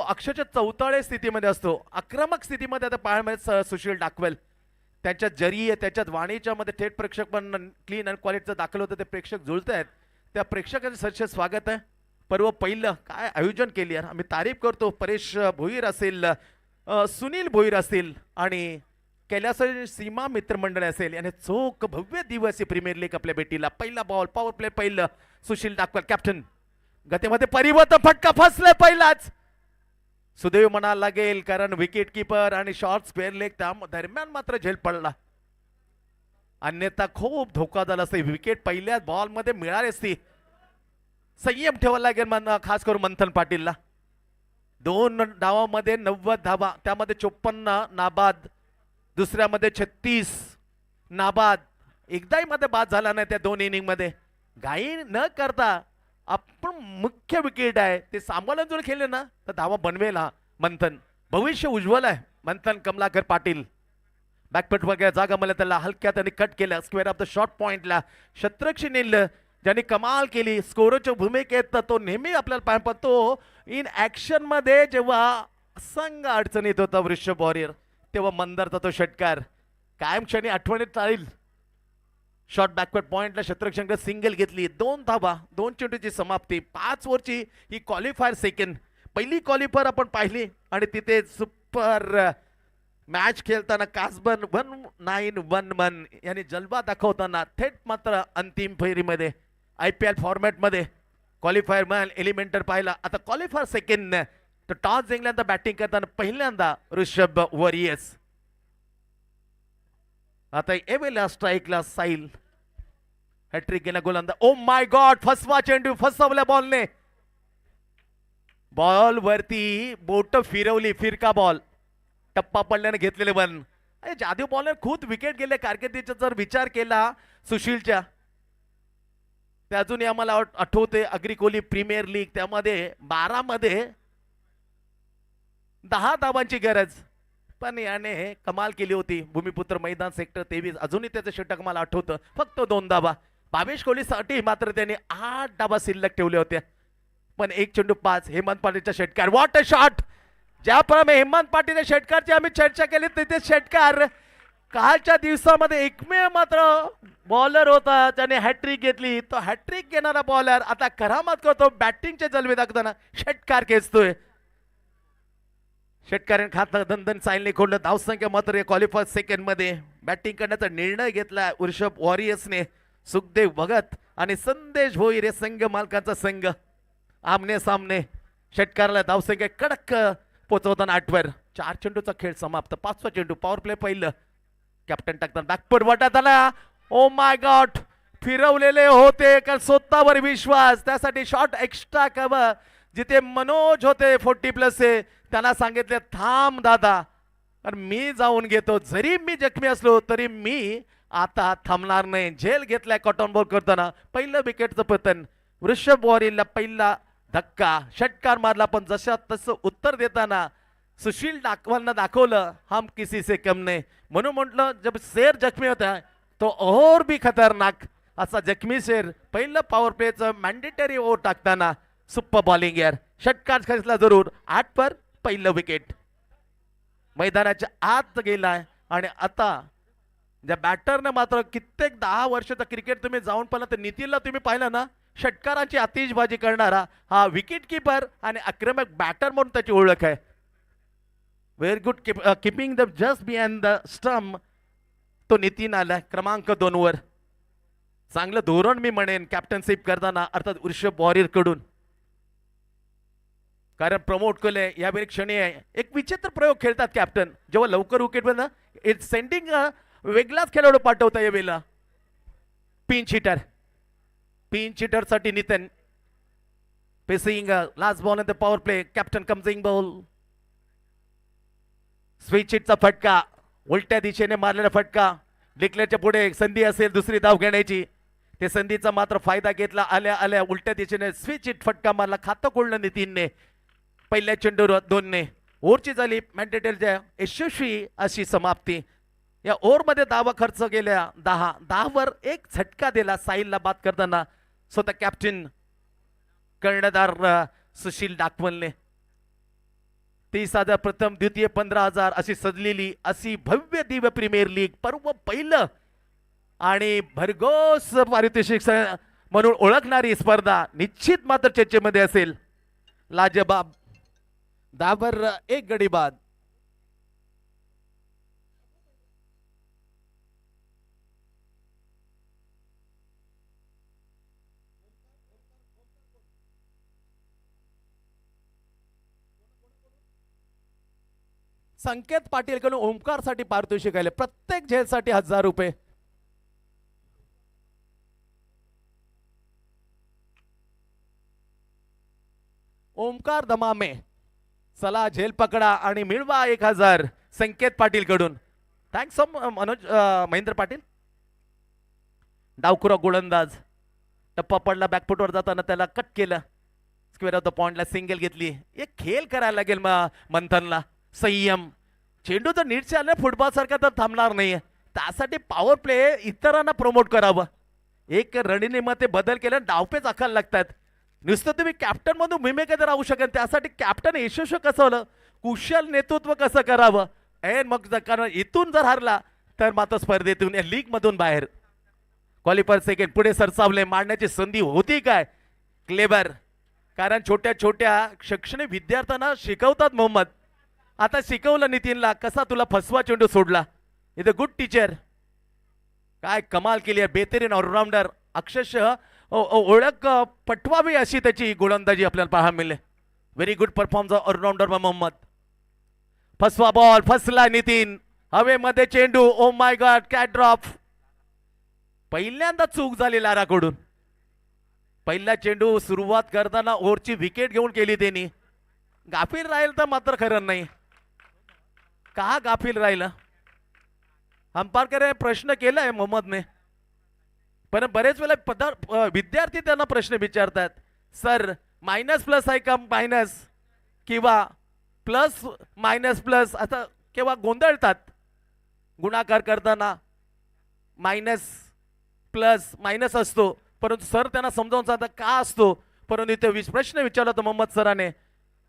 अक्षरशः चौताळे स्थितीमध्ये असतो, आक्रमक स्थितीमध्ये आता पाहायला सुशील डाकवेल. त्याच्या जरी त्याच्यात वाणीच्या मध्ये थेट प्रेक्षक पण क्लीन आणि क्वालिटीचं दाखल होतं, ते प्रेक्षक जुळत आहेत. त्या प्रेक्षकांचं सरसे स्वागत आहे. पर्व पहिलं काय आयोजन केली यार, आम्ही तारीफ करतो. परेश भोईर असेल, सुनील भोईर असतील आणि कैलास सीमा मित्रमंडळ असेल, याने चोख भव्य दिवस प्रीमियर लीग आपल्या भेटीला. पहिला बॉल पॉवर प्ले पहिलं सुशील डाकवेल कॅप्टन. गतीमध्ये परिवर्तन, फटका फसलाय पहिलाच. सुदैव म्हणायला लागेल, कारण विकेट किपर आणि शॉर्ट स्पेअर लेग त्या दरम्यान मात्र झेल पडला. अन्यथा खूप धोका झाला असते. विकेट पहिल्या बॉल मध्ये मिळाली असती. संयम ठेवायला लागेल खास करून मंथन पाटीलला. 2 डावामध्ये 90 धावा, त्यामध्ये 54 नाबाद, दुसऱ्यामध्ये 36 नाबाद. एकदाही मध्ये बाद झाला नाही त्या 2 इनिंग मध्ये. घाई न करता आपण मुख्य विकेट आहे ते सांभाळून जर खेळले ना तर धावा बनवेल हा मंथन. भविष्य उज्ज्वल आहे मंथन कमलाकर पाटील. बॅकफुट वगैरे जागा मला त्याला हलक्या त्यांनी कट केलं स्क्वेअर ऑफ द शॉर्ट पॉइंटला. शत्रक्षिनील ज्यांनी कमाल केली स्कोरच्या भूमिकेत, तो नेहमी आपल्याला पाय पडतो. इन ऍक्शन मध्ये जेव्हा संघ अडचणीत होता वृषभ वॉरियर, तेव्हा मंदारचा तो षटकार कायम क्षणी आठवणीत राहील. शॉर्ट बॅकवर्ड पॉइंटला शत्रक्षण सिंगल घेतली, 2 धावा, 2 चेंडूची समाप्ती. 5 ओव्हरची ही क्वालिफायर सेकंड, पहिली क्वालिफायर आपण पाहिली आणि तिथे सुपर मॅच खेळताना कासबन 1911 यांनी जलवा दाखवताना थेट मात्र अंतिम फेरीमध्ये IPL फॉर्मॅट मध्ये क्वालिफायर मॅन एलिमेंटर पाहिला. आता क्वालिफायर सेकंड तर टॉस जिंकल्यानंतर बॅटिंग करताना पहिल्यांदा ऋषभ वॉरियर्स. आता एवेला स्ट्राईकला साईल हॅट्रिक गेला गोलंदाज. ओ माय गॉड, फसवा चेंडू, फसवल्या बॉलने. बॉल वरती बोट फिरवली, फिरका बॉल, टप्पा पडल्याने घेतलेले वन. जादू बॉलर खूप विकेट गेले कारकिर्दीचा जर विचार केला सुशीलच्या, ते अजूनही आम्हाला आठवते अग्रिकोली प्रीमियर लीग, त्यामध्ये 12 मध्ये 10 धावांची गरज, पण याने कमाल केली होती. भूमिपुत्र मैदान सेक्टर 23, अजूनही त्याचं षटक मला आठवतं, फक्त 2 धावा. भावेश कोहलीसाठी मात्र त्याने 8 धावा शिल्लक ठेवले होते, पण 1 चेंडू 5. हेमंत पाटीलचा षटकार, व्हॉट अ शॉट. ज्याप्रमाणे हेमंत पाटील षटकारची आम्ही चर्चा केली, तिथे षटकार कालच्या दिवसामध्ये एकमेव मात्र बॉलर होता त्याने हॅट्रिक घेतली. तो हॅट्रिक घेणारा बॉलर आता करामत करतो, बॅटिंगचे जलवे दाखवताना षटकार खेचतोय. षटकाराने खातं दणदण साईलने खोडलं. धावसंख्या मात्र क्वालिफायर सेकंड मध्ये बॅटिंग करण्याचा निर्णय घेतला वृषभ वॉरियर्सने. सुखदेव भगत आणि संदेश भोईर हे संघ मालकांचा संघ आमने सामने. षटकाराला धावसंख्या कडक पोहोचवताना 8 वर. 4 चेंडूचा खेळ समाप्त. 5वा चेंडू पॉवर प्ले पहिलं. कॅप्टन टाकताना बॅकफुट वाटत आला. ओ माय गॉड, फिरवलेले होते कारण स्वतःवर विश्वास, त्यासाठी शॉट एक्स्ट्रा कव्हर. जिथे मनोज होते 40+ त्यांना सांगितले थांब दादा, आणि मी जाऊन घेतो, जरी मी जखमी असलो तरी मी आता थांबणार नाही. झेल घेतलाय कॉटन बॉल करताना. पहिलं विकेटचं पतन. वृषभ वॉरियरला पहिला धक्का, षटकार मारला, पण जशा तसं उत्तर देताना सुशील डाकवालनं दाखवलं हम किसी से कम नाही. म्हणून म्हटलं जब शेर जखमी होता तो और भी खतरनाक. असा जखमी शेर पहिलं पॉवर प्लेचं मॅन्डेटरी ओव्हर टाकताना सुपर बॉलिंग यार. षटकार खेचला जरूर. 8 पर पहिलं विकेट. मैदानाच्या आत गेलाय आणि आता ज्या बॅटरने मात्र कित्येक 10 वर्षाचा क्रिकेट तुम्ही जाऊन पाहिलं तर नितीनला तुम्ही पाहिलं ना, षटकारांची आतिषबाजी करणारा हा विकेट किपर आणि आक्रमक बॅटर म्हणून त्याची ओळख आहे. Very good keeping the just behind the stump. तो नितीन आला क्रमांक 2 वर. चांगलं धोरण मी म्हणेन कॅप्टनशिप करताना, अर्थात वृषभ वॉरियर कडून, कारण प्रमोट केले यावेळी क्षणी आहे. एक विचित्र प्रयोग खेळतात कॅप्टन जेव्हा लवकर विकेट ना, इट सेंडिंग वेगळाच खेळाडू पाठवता यावेळेला. पिंच हिटर साठी Nitin facing last ball in the power play. Captain comes in ball. Switch हिटचा फटका, उलट्या दिशेने मारलेला फटका. डिक्लेअरच्या पुढे संधी असेल दुसरी धाव घेण्याची, ते संधीचा मात्र फायदा घेतला. आल्या आल्या उलट्या दिशेने स्विच हिट फटका मारला. खातं खोललं नितीनने. पहिल्या चेंडूवर 2 ओव्हरची झाली मॅन्डेटरीच्या यशस्वी अशी समाप्ती. या ओव्हरमध्ये धावा खर्च गेल्या 10 वर 1 झटका दिला साहिलला बाद करताना स्वतः कॅप्टन कर्णधार सुशील डाकवलने. 30,000 प्रथम, द्वितीय 15,000 अशी सजलेली अशी भव्य दिव्य प्रीमियर लीग पर्व पहिलं आणि भरघोस पारितोषिक म्हणून ओळखणारी स्पर्धा निश्चित मात्र चर्चेमध्ये असेल. लाजबाब दाबर एक गडी बाद. संकेत पाटील कडून ओमकार साठी पारितोषिक आले, प्रत्येक झेलसाठी 1000 रुपये. ओमकार दमामे चला झेल पकडा आणि मिळवा 1000 संकेत पाटील कडून. थँक्स मनोज महेंद्र पाटील. डावकुरा गोलंदाज टप्पा पडला, बॅकफुटवर जाताना त्याला कट केलं, स्क्वेअर ऑफ द पॉइंटला सिंगल घेतली. एक खेळ करायला लागेल मंथनला. संयम, चेंडू जर नीट चालला फुटबॉल सारखा तर थांबणार नाहीये. त्यासाठी पॉवर प्ले इतरांना प्रमोट करावं. एक रणनीतीमध्ये बदल केला, डावपेच आखायला लागतात. नुसतं तुम्ही कॅप्टन मधून भूमिका राहू शकत, त्यासाठी कॅप्टन यशस्वी कसं होलं, कुशल नेतृत्व कसं करावं. मग इथून जर हरला तर मात्र स्पर्धेतून या लीग मधून बाहेर. क्वालिफायर सेकंड पुढे सरसावले, मांडण्याची संधी होती काय. क्लेबर, कारण छोट्या छोट्या शैक्षणिक विद्यार्थ्यांना शिकवतात मोहम्मद. आता शिकवलं नितीनला, कसा तुला फसवा चेंडू सोडला. इथं गुड टीचर, काय कमाल केली आहे. बेहतरीन ऑलराऊंडर, अक्षरशः ओळख पटवावी अशी त्याची गोलंदाजी आपल्याला पाहायला मिळेल. Very good performance allrounder Mohammed. फसवा बॉल, फसला नितीन, हवेमध्ये चेंडू. Oh my god, catch drop. पहिल्यांदा चूक झाली लाराकडून. पहिला चेंडू सुरुवात करताना ओव्हरची विकेट घेऊन केली त्यांनी. गाफील राहील तर मात्र खरं नाही. का गाफील राहिलं, अंपायरकडे प्रश्न केलाय मोहम्मदने, पण बरेच वेळेला विद्यार्थी त्यांना प्रश्न विचारतात, सर मायनस प्लस आहे का मायनस, किंवा प्लस मायनस प्लस, असं केव्हा गोंधळतात. गुणाकार करताना मायनस प्लस मायनस असतो, परंतु सर त्यांना समजावून सांगतात का असतो. परंतु इथे प्रश्न विचारला होता मोहम्मद सराने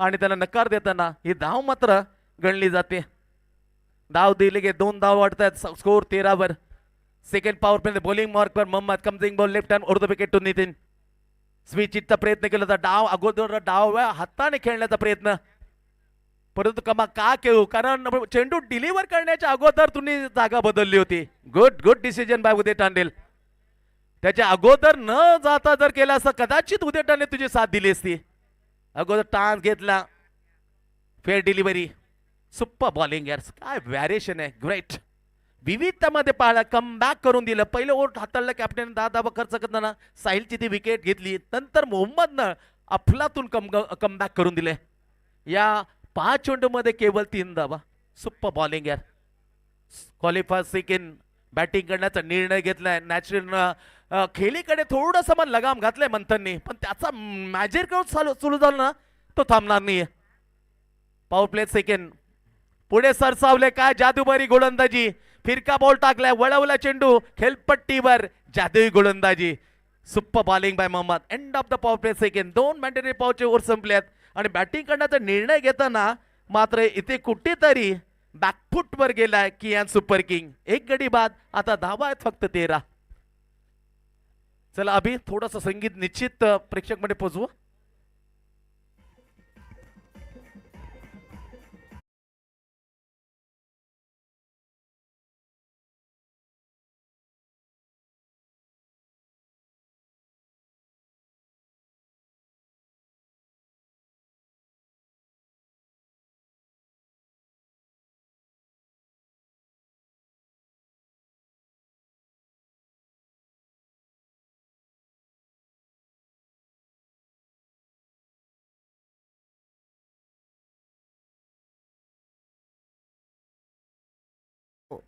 आणि त्यांना नकार देताना ही धाव मात्र गणली जाते. धाव दिले गे 2 धाव वाढतात, स्कोर 13 वर. Second power play bowling mark पर Mohammad, coming ball left hand over the wicket to Nitin. Switch इटचा प्रयत्न केला होता, डाव अगोदर डाव हाताने खेळण्याचा प्रयत्न, परंतु कमा का खेळू, कारण चेंडू डिलिव्हर करण्याच्या अगोदर तुम्ही जागा बदलली होती. गुड गुड डिसिजन बाय उदय टांडेल. त्याच्या अगोदर न जाता जर केला असं कदाचित उदय टांडे तुझी साथ दिली असती. अगोदर टान्स घेतला, फेअर डिलिव्हरी, सुपर बॉलिंग यार, काय व्हॅरिएशन आहे. ग्रेट विविधतामध्ये पाहिला, कमबॅक करून दिलं. पहिलं ओव्हर हाताळलं कॅप्टन, 10 धावा खर्च करताना साहिलची ती विकेट घेतली. नंतर मोहम्मदनं अफलातून कमबॅक करून दिले. या 5 चेंडूमध्ये केवळ 3 धावा. सुपर बॉलिंग यार. क्वालिफायर सेकंड बॅटिंग करण्याचा निर्णय घेतलाय. नॅचरल खेळीकडे थोडंसं मन लगाम घातलंय मंथननी, पण त्याचा मॅजिक सुरू झाला ना तो थांबणार नाहीये. पॉवर प्ले सेकंड पुढे सरसावले, काय जादूबारी गोलंदाजी. फिरका बॉल टाकलाय, वळवला चेंडू खेळपट्टीवर, जादुई गोलंदाजी. Super bowling by Mohammed. End of the power play second. 2 mandatory पॉवरचे ओव्हर संपल्यात आणि बॅटिंग करण्याचा निर्णय घेताना मात्र इथे कुठेतरी बॅकफुटवर गेलाय कियान सुपर किंग. 1 गडी बाद. आता धावा आहेत फक्त 13. चला अभि थोडस संगीत निश्चित प्रेक्षक मध्ये पोहोचवू.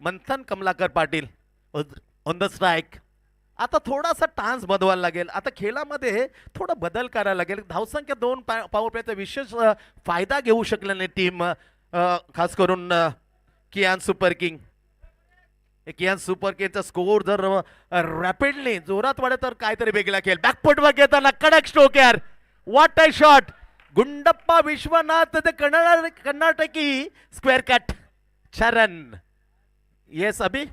Manthan Kamalakar Patil on the strike. आता थोडासा टान्स बदवायला लागेल. आता खेळामध्ये थोडा बदल करायला लागेल. धावसंख्या 2 पॉवर प्लेचा विशेष फायदा घेऊ शकला नाही टीम, खास करून कियान सुपर किंग. कियान सुपर किंगचा स्कोर जर रॅपिडली जोरात वाढत तर काहीतरी वेगळा खेळ. बॅकफुटवर घेताना कडक स्ट्रोक यार, what a shot. Gundappa Vishwanath the कर्नाटकी स्क्वेअर कट चरण. Yes Abhi.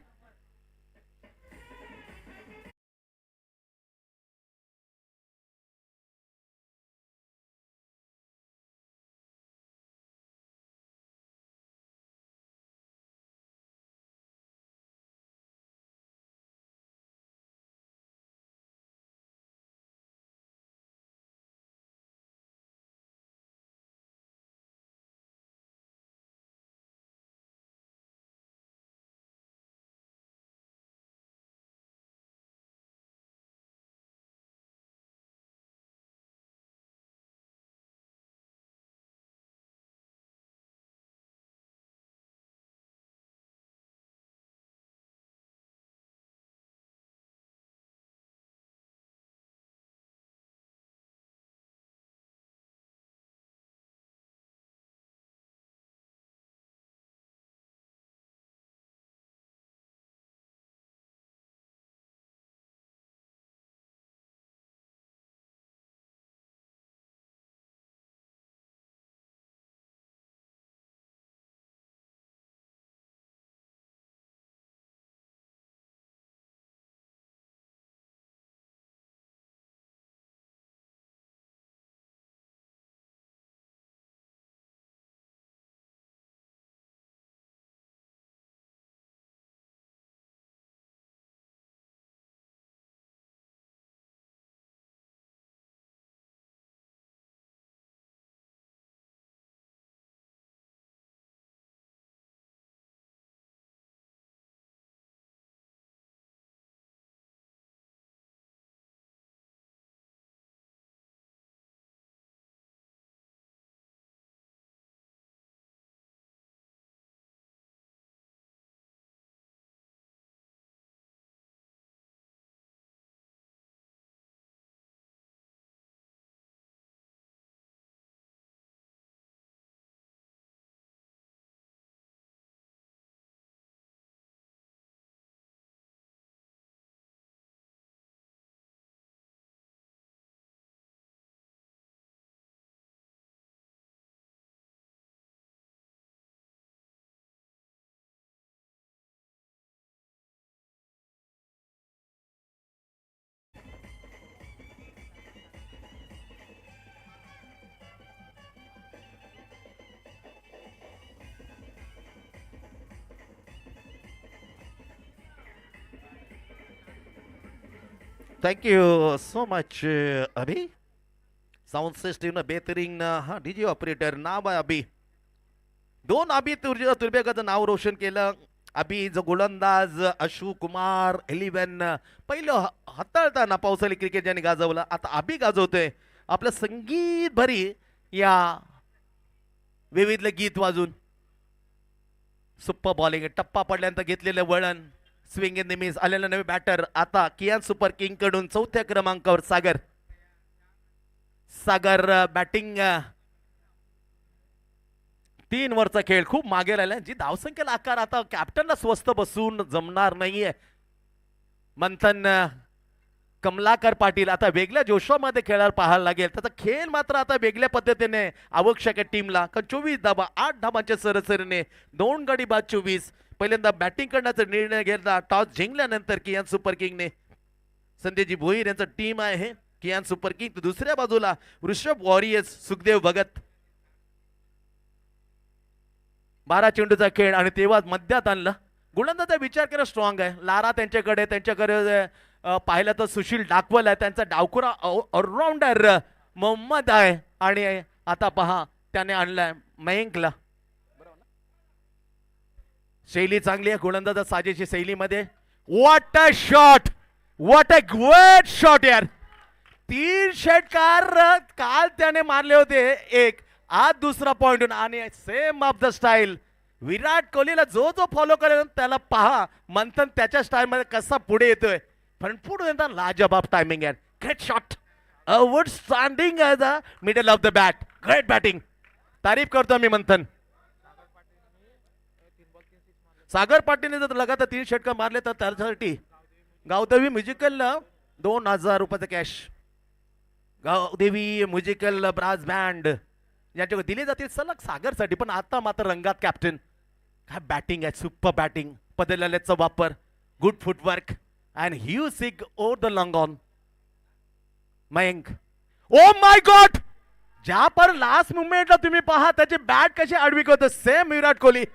Thank you so much Abhi. Sound system बेहतरीन. हा डीजे ऑपरेटर नाव आहे अभि. दोन अभि तुर्बेगाचं नाव रोशन केलं. अभि जो गोलंदाज अशू कुमार 11 पहिलं हाताळताना पावसाळी क्रिकेट ज्याने गाजवलं, आता अभि गाजवतोय आपलं संगीत भरी या विविध गीत वाजून. सुपर बॉलिंग टप्पा पडल्यानंतर घेतलेलं वळण, स्विंग इन द मिस आलेला नवे बॅटर. आता कियान सुपर किंग कडून चौथ्या क्रमांकावर सागर. सागर बॅटिंग. 3 वरचा खेळ खूप मागे राहिला. जी धावसंख्येला आकार आता कॅप्टनला स्वस्त बसून जमणार नाहीये. मंथन कमलाकर पाटील आता वेगळ्या जोशामध्ये खेळायला पाहायला लागेल. त्याचा खेळ मात्र आता वेगळ्या पद्धतीने आवश्यक आहे टीमला. कारण 24 धाबा 8 धाबांच्या सरसरीने 2 गडी बाद 24. पहिल्यांदा बॅटिंग करण्याचा निर्णय घेतला टॉस जिंकल्यानंतर कियान सुपर किंगने. संजयजी भोईर यांचा टीम आहे कियान सुपर किंग. दुसऱ्या बाजूला वृषभ वॉरियर्स सुखदेव भगत. 12 चेंडूचा खेळ आणि तेव्हा मध्यात आणलं. गोलंदाजा विचार करा स्ट्रॉंग आहे. लारा त्यांच्याकडे पाहिलं तर सुशील डाकवल आहे. त्यांचा डावखुरा ऑलराऊंडर मोहम्मद आहे. आणि आता पहा त्याने आणलाय मयंकला. शैली चांगली आहे गोलंदाजा साजेशी शैलीमध्ये. What a shot, what a great shot यार. 3 षटकार काल त्याने मारले होते. एक आज दुसरा पॉइंट आणि सेम ऑफ द स्टाईल. विराट कोहलीला जो जो फॉलो करेल त्याला पहा मंथन त्याच्या स्टाईल मध्ये कसा पुढे येतोय. पण पुढे येतात लाजबाब टायमिंग आहे. Great shot, out standing as a middle of the bat. Great batting. तारीफ करतो मी मंथन. सागर पाटीलने जर लगातार 3 षटकार मारले तर त्यासाठी गावदेवी म्युझिकलला 2000 रुपयाचं cash. Gavdevi musical brass band यांच्याकडे दिले जातील सलग सागरसाठी, पण आता मात्र रंगात कॅप्टन. काय बॅटिंग आहे, सुपर बॅटिंग, पदलल्याचा वापर, good footwork and huge six over the long on. Mayank, oh my god, ज्या पर लास्ट मुवमेंटला तुम्ही पहा त्याची बॅट कशी आडवी करतो, same Virat Kohli.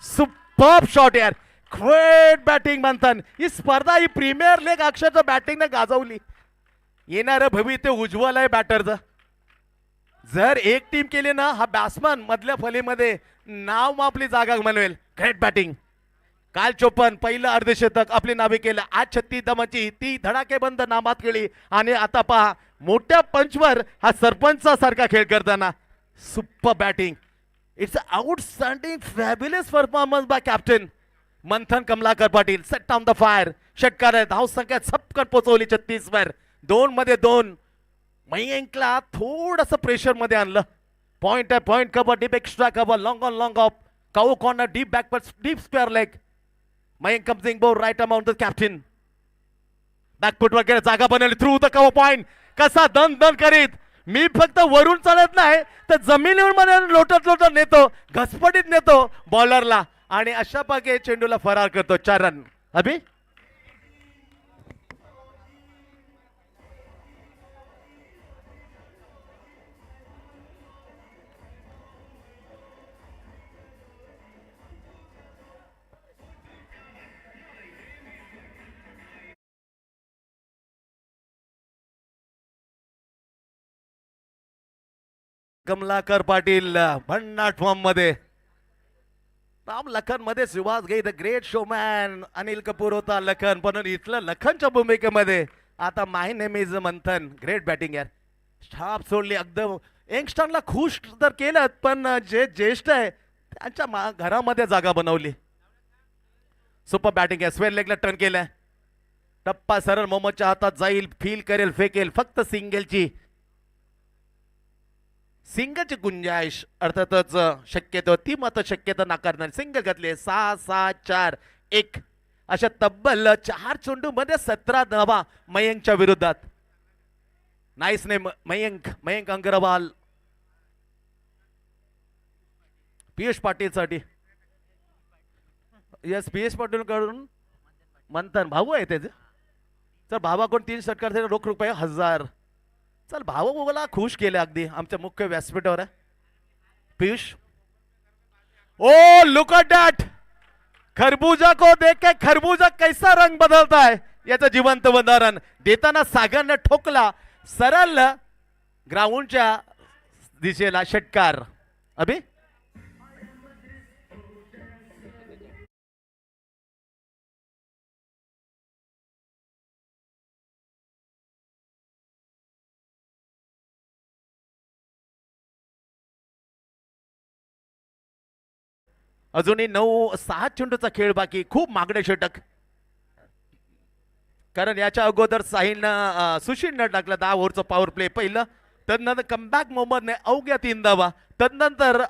Superb shot यार, ग्रेट बॅटिंग म्हणतात. ही स्पर्धा, ही प्रीमियर लीग अक्षरशः बॅटिंगने गाजवली. येणारं भविष्य उज्ज्वल आहे बॅटरचं. जर एक टीम केली ना, हा बॅट्समन मधल्या फलीमध्ये नाव आपली जागा बनवेल. Great batting. काल 54 पहिलं अर्धशतक आपली नावे केलं. आज 36 दमाची ती धडाकेबंद नामात केली. आणि आता पहा मोठ्या पंचवर हा सरपंचासारखा खेळ करताना super batting. It's outstanding fabulous performance by captain Manthan Kamalakar Patil. Set down the fire. षटकार धाव संख्या झपकन पोहोचवली 36 वर. 2 मध्ये 2. मयंकला थोडस प्रेशर मध्ये आणलं. पॉइंट आहे, point cover, deep extra cover, long on long off, cow corner, deep backward, deep square leg. Mayank comes in bowl right amount the captain. Back foot वगैरे जागा बनवली थ्रू द कव्हर पॉइंट. कसा दन दन करीत, मी फक्त वरून चालत नाही तर जमिनीवर मध्ये लोटत लोटत नेतो, घसपटीत नेतो बॉलरला आणि अशा पाके चेंडूला फरार करतो. 4 रन. अभि कमलाकर पाटील भन्नाट फॉर्म मध्ये. राम लखन मध्ये Subhash Ghai the great showman. Anil Kapoor होता लखन, पण इथलं लखनच्या भूमिकेमध्ये आता my name is Manthan. Great batting यार, स्टाफ सोडली एकदम. यंगस्टरला खुश तर केलं, पण जे ज्येष्ठ आहे त्यांच्या घरामध्ये जागा बनवली. सुपर बॅटिंग आहे. स्क्वेअर लेगला टर्न केलाय. टप्पा सरळ मोहम्मदच्या हातात जाईल, फील करेल, फेकेल. फक्त सिंगलची गुंजाइश अर्थातच शक्यतो ती मात्र शक्यता नाकारणार. सिंगल घातले. 6-6-4-1 अशा तब्बल 4 चेंडू मध्ये 17 धावा मयंकच्या विरोधात. Nice name Mayank Agarwal. पियुष पाटील साठी. यस, पियुष पाटील कडून मंथन भाऊ आहे त्याचे. तर भावाकडून 3 षटकार, रोख रुपये 1000. चल भाऊ मला खुश केले अगदी आमच्या मुख्य व्यासपीठावर आहे Piyush. Oh look at that, खरबूजा को देख के खरबूजा कैसा रंग बदलता है, याचं जिवंत उदाहरण देताना सागरने ठोकला सरळ ग्राउंडच्या दिशेला षटकार. अभि अजूनही 9-6 चेंडूचा खेळ बाकी. खूप मागणे षटक, कारण याच्या अगोदर साहिलनं सुशीलनं टाकलं 10 ओव्हरचं पॉवर प्ले पहिलं. तदनंतर कमबॅक मोहम्मदने अवघ्या 3 धावा. तदनंतर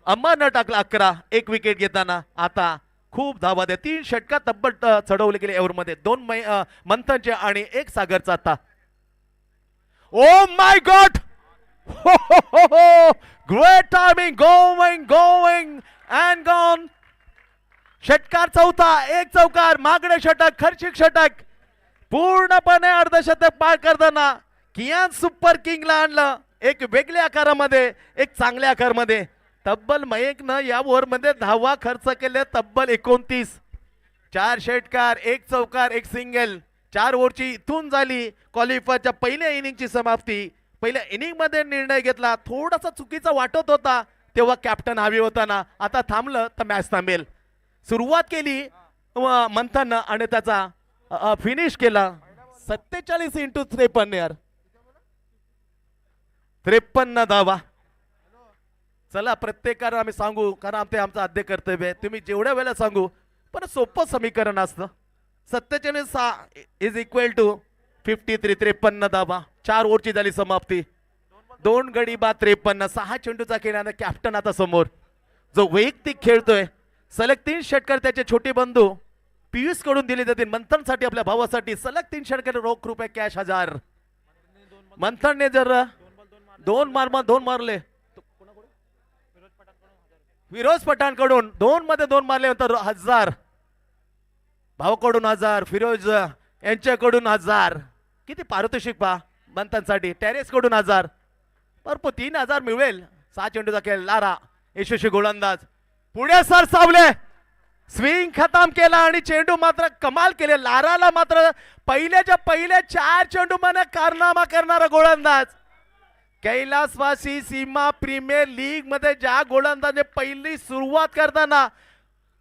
अमरनं टाकला 11 1 विकेट घेताना. आता खूप धावा द्या. 3 षटकात तब्बल चढवले गेले ओव्हरमध्ये. 2 मंथनचे आणि 1 सागरचा. आता ओ my God, great timing, going and gone. षटकार चौथा, 1 चौकार, मागणे षटक, खर्चिक षटक. पूर्णपणे अर्धशतक पार करताना कियान सुपर किंगला आणलं एक वेगळ्या आकारामध्ये, एक चांगल्या आकारामध्ये. तब्बल मयंकनं या ओव्हरमध्ये धावा खर्च केले तब्बल 29. 4 षटकार, 1 चौकार, 1 सिंगल. 4 ओव्हरची इथून झाली क्वालिफायरच्या पहिल्या इनिंगची समाप्ती. पहिल्या इनिंग मध्ये निर्णय घेतला, थोडासा चुकीचा वाटत होता तेव्हा कॅप्टन हवी होताना. आता थांबलं तर मॅच थांबेल. सुरुवात केली मंथन आणि त्याचा फिनिश केला 47x53 यार, 53 धावा. चला प्रत्येकाला आम्ही सांगू, कारण ते आमचं आद्य कर्तव्य आहे. तुम्ही जेवढ्या वेळेला सांगू, पण सोपं समीकरण असतं. 47 इज इक्वल टू 53, 53 धावा. 4 ओव्हरची झाली समाप्ती. 2 गडी बाद 53. 6 चेंडूचा खेळानं कॅप्टन आता समोर, जो वैयक्तिक खेळतोय. सलग 3 षटकार त्याचे छोटे बंधू पियुष कडून दिले जातील मंथनसाठी, आपल्या भावासाठी. सलग 3 षटकार, रोख रुपये कॅश 1000. मंथनने जर 2 मारले फिरोज पठाण कडून 2 मध्ये 2 मारले नंतर 1000 भावाकडून 1000 फिरोज यांच्याकडून 1000 किती पारितोषिक पा बंतांसाठी टेरेस कडून 1000 भरपूर 3000 मिळेल 6 चेंडूचा खेळ लारा यशस्वी गोलंदाज पुढे सर सावले स्विंग खतम केला आणि चेंडू मात्र कमाल केले लाराला मात्र पहिल्याच्या पहिले 4 चेंडू मध्ये कारनामा करणारा गोलंदाज कैलासवासी सीमा प्रीमियर लीग मध्ये ज्या गोलंदाजाने पहिली सुरुवात करताना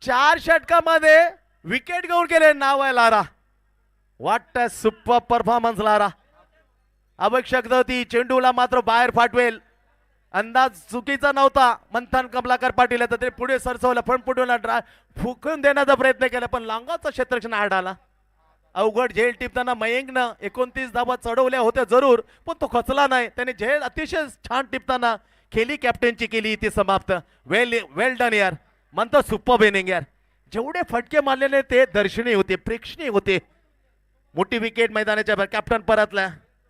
4 षटकामध्ये विकेट घेऊन गेले नाव आहे लारा वाटत सुपर परफॉर्मन्स लारा आवश्यकता होती चेंडूला मात्र बाहेर फाटवेल अंदाज चुकीचा नव्हता मंथन कमलाकर पाटील तर ते पुढे सरसवलं पण पुढून फुकून देण्याचा प्रयत्न केला पण लांगाचा क्षेत्ररक्षण आड आला अवघड झेल टिपताना मयंकनं 29 धावा चढवल्या होत्या जरूर पण तो खचला नाही त्याने झेल अतिशय छान टिपताना खेली कॅप्टनची केली ती समाप्त वेल डन यार म्हणतो सुपर इनिंग यार जेवढे फटके मारलेले ते दर्शनीय होते प्रेक्षणीय होते मोठी विकेट मैदानाच्या बाहेर कॅप्टन परतला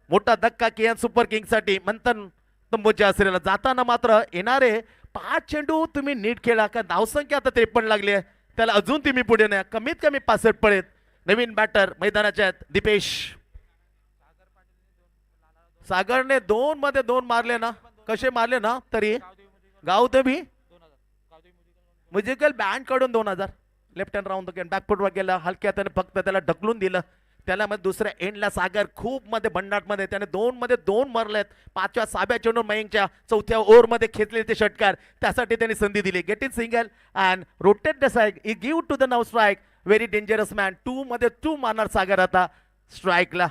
मोठा धक्का कियान सुपर किंग साठी मंथन तंबूच्या आश्रयाला जाताना मात्र येणारे 5 चेंडू तुम्ही नीट खेळा का धावसंख्या आता 53 लागली आहे त्याला अजून तुम्ही पुढे नाही कमीत कमी 65 पडेल नवीन बॅटर मैदानाच्या दीपेश सागरने 2 मध्ये 2 मारले ना कसे मारले ना तरी गावदेवी म्युझिकल बँड कडून 2000 लेफ्ट हँड राऊंड बॅकफुटवर गेला हलक्या त्याने फक्त त्याला ढकलून दिलं त्याला मध्ये दुसऱ्या एंडला सागर खूप मध्ये भंडाट मध्ये त्याने 2 मध्ये 2 मारलेत 5व्या 6व्या चेंडून मयंकच्या 4थ्या ओव्हर मध्ये खेचले ते षटकार त्यासाठी त्यांनी संधी दिली get in single and rotate the side ही give to the now strike very dangerous man 2 मध्ये 2 मारणार सागर आता स्ट्राइकला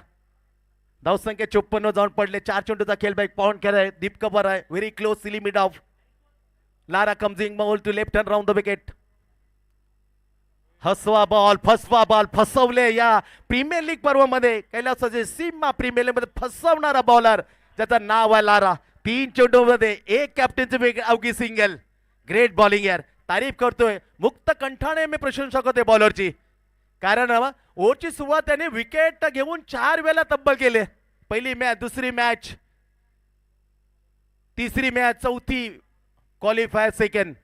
धावसंख्या 54 जाऊन पडले 4 चेंडूचा खेळ बॅक पॉइंट केलाय दीप कवर आहे very close silly mid off Lara comes in ball to left hand round the wicket हसवा बॉल फसवले या प्रीमियर लीग पर्व मध्ये कैलासाचे सीमा प्रीमियर लीग मध्ये फसवणारा बॉलर ज्याचं नाव आहे लारा 3 चेंडू मध्ये 1 कॅप्टनचे विकेट अवघी सिंगल ग्रेट बॉलिंग यार तारीफ करतोय मुक्त कंठाने मी प्रशंसा करतोय बॉलरची कारण ओव्हरची सुरुवात त्याने विकेट घेऊन 4 वेळा तब्बल केले पहिली मॅच दुसरी मॅच तिसरी मॅच चौथी क्वालिफायर सेकंड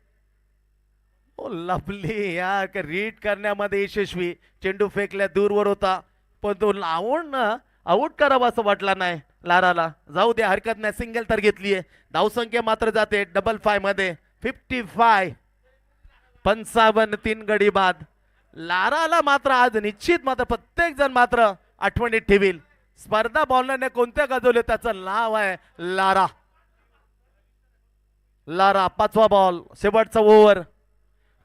लवली यार रीड करण्यामध्ये यशस्वी चेंडू फेकल्या दूरवर होता पण तो लावून आउट करावा असं वाटला नाही लाराला जाऊ दे हरकत नाही सिंगल तर घेतलीये धावसंख्या मात्र जाते 55 मध्ये 55 55 3 गडी बाद लाराला मात्र आज निश्चित मात्र प्रत्येक जण मात्र आठवणीत ठेवील स्पर्धा बॉलरने कोणत्या गाजवले त्याचं नाव आहे लारा लारा 5वा बॉल शेवटचा ओव्हर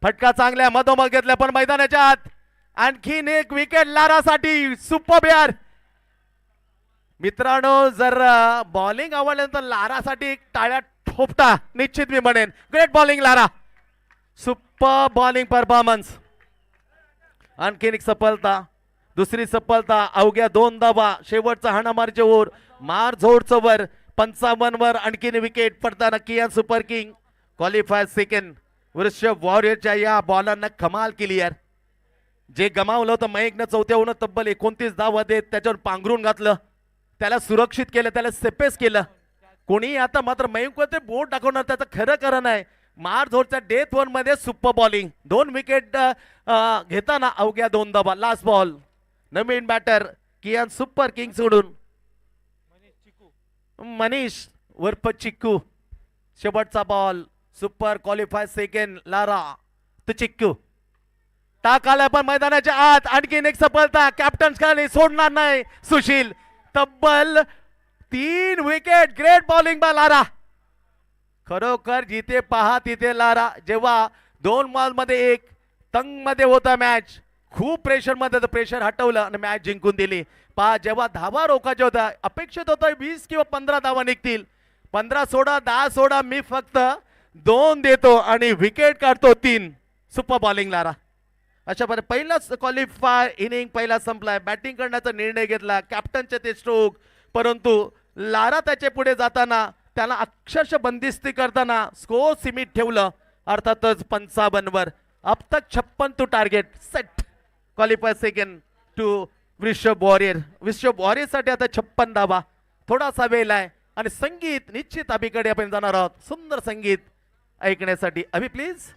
फटका चांगल्या मधोमध घेतल्या पण मैदानाच्या आत आणखीन एक विकेट लारासाठी सुपर यार मित्रांनो जर बॉलिंग आवडल्यानंतर लारासाठी एक टाळ्या ठोपटा निश्चित मी म्हणेन great bowling Lara super bowling performance आणखीन एक सफलता दुसरी सफलता अवघ्या 2 धावा शेवटचा हाणामारीचे ओव्हर मार झोडचं वर 55 वर आणखीन विकेट पडताना कियान सुपर किंग क्वालिफायर सेकंड वृषभ वॉरियरच्या या बॉलरनं कमाल केली यार जे गमावलं होतं मयंकनं 4थ्या ओव्हरनं तब्बल 29 धावा देत त्याच्यावर पांघरून घातलं त्याला सुरक्षित केलं त्याला सेपेस केलं कोणी आता मात्र मयंकवर बोट दाखवणार त्याचं खरं कारण आहे मार झोडच्या डेथ वन मध्ये सुपर बॉलिंग 2 विकेट घेताना अवघ्या 2 धावा लास्ट बॉल नवीन बॅटर कियान सुपर किंग सोडून मनीष वर्फ चिक्कू शेवटचा ball super qualify second Lara तो चिक्कू टाकाला पण मैदानाच्या आत आणखीन एक सफलता कॅप्टन खाली सोडणार नाही सुशील तब्बल 3 विकेट ग्रेट बॉलिंग बा लारा खरोखर जिथे पहा तिथे लारा जेव्हा 2 बॉल मध्ये 1 तंग मध्ये होता मॅच खूप प्रेशर मध्ये प्रेशर हटवलं आणि मॅच जिंकून दिली पहा जेव्हा धावा रोखायच्या होत्या अपेक्षित होतं 20 किंवा 15 धावा निघतील 15 सोडा 10 सोडा मी फक्त 2 देतो आणि विकेट काढतो 3 सुपर बॉलिंग लारा अशा प्रकारे पहिलाच क्वालिफाय इनिंग पहिला संपलाय बॅटिंग करण्याचा निर्णय घेतला कॅप्टनचे ते स्ट्रोक परंतु लारा त्याच्या पुढे जाताना त्याला अक्षरशः बंदिस्ती करताना स्कोर सीमित ठेवलं अर्थातच 55 वर अब तक 56 to target set qualify second to Vrishabh warrior साठी आता 56 धावा थोडासा वेळ आहे आणि संगीत निश्चित अभिकडे आपण जाणार आहोत सुंदर संगीत ऐकण्यासाठी. अभि प्लीज.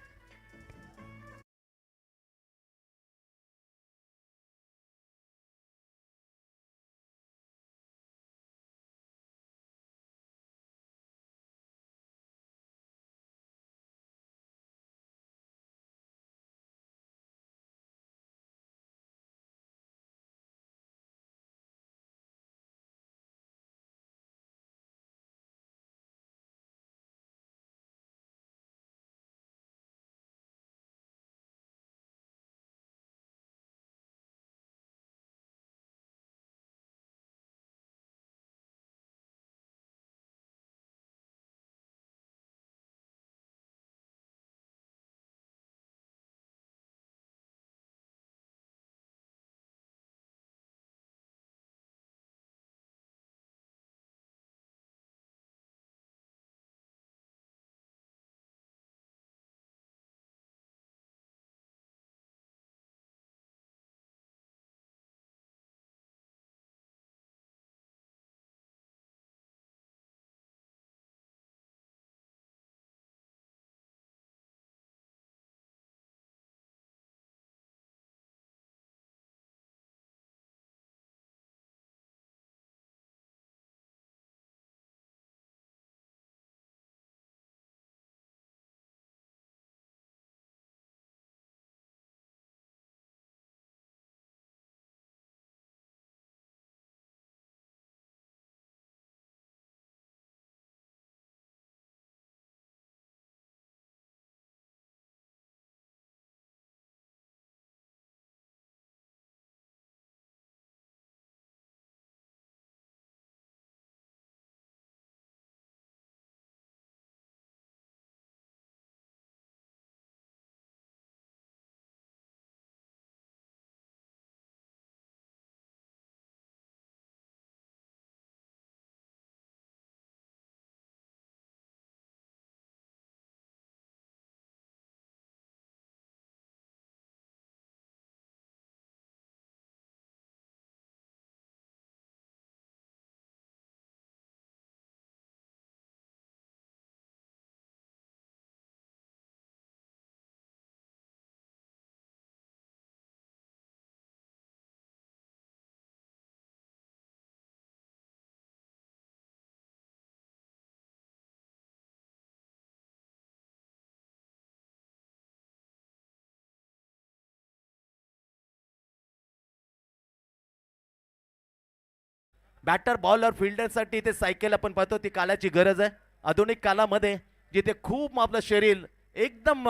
बॅटर बॉलर फिल्डरसाठी ते सायकल आपण पाहतो ती कालाची गरज आहे. आधुनिक कालामध्ये जिथे खूप आपलं शरीर एकदम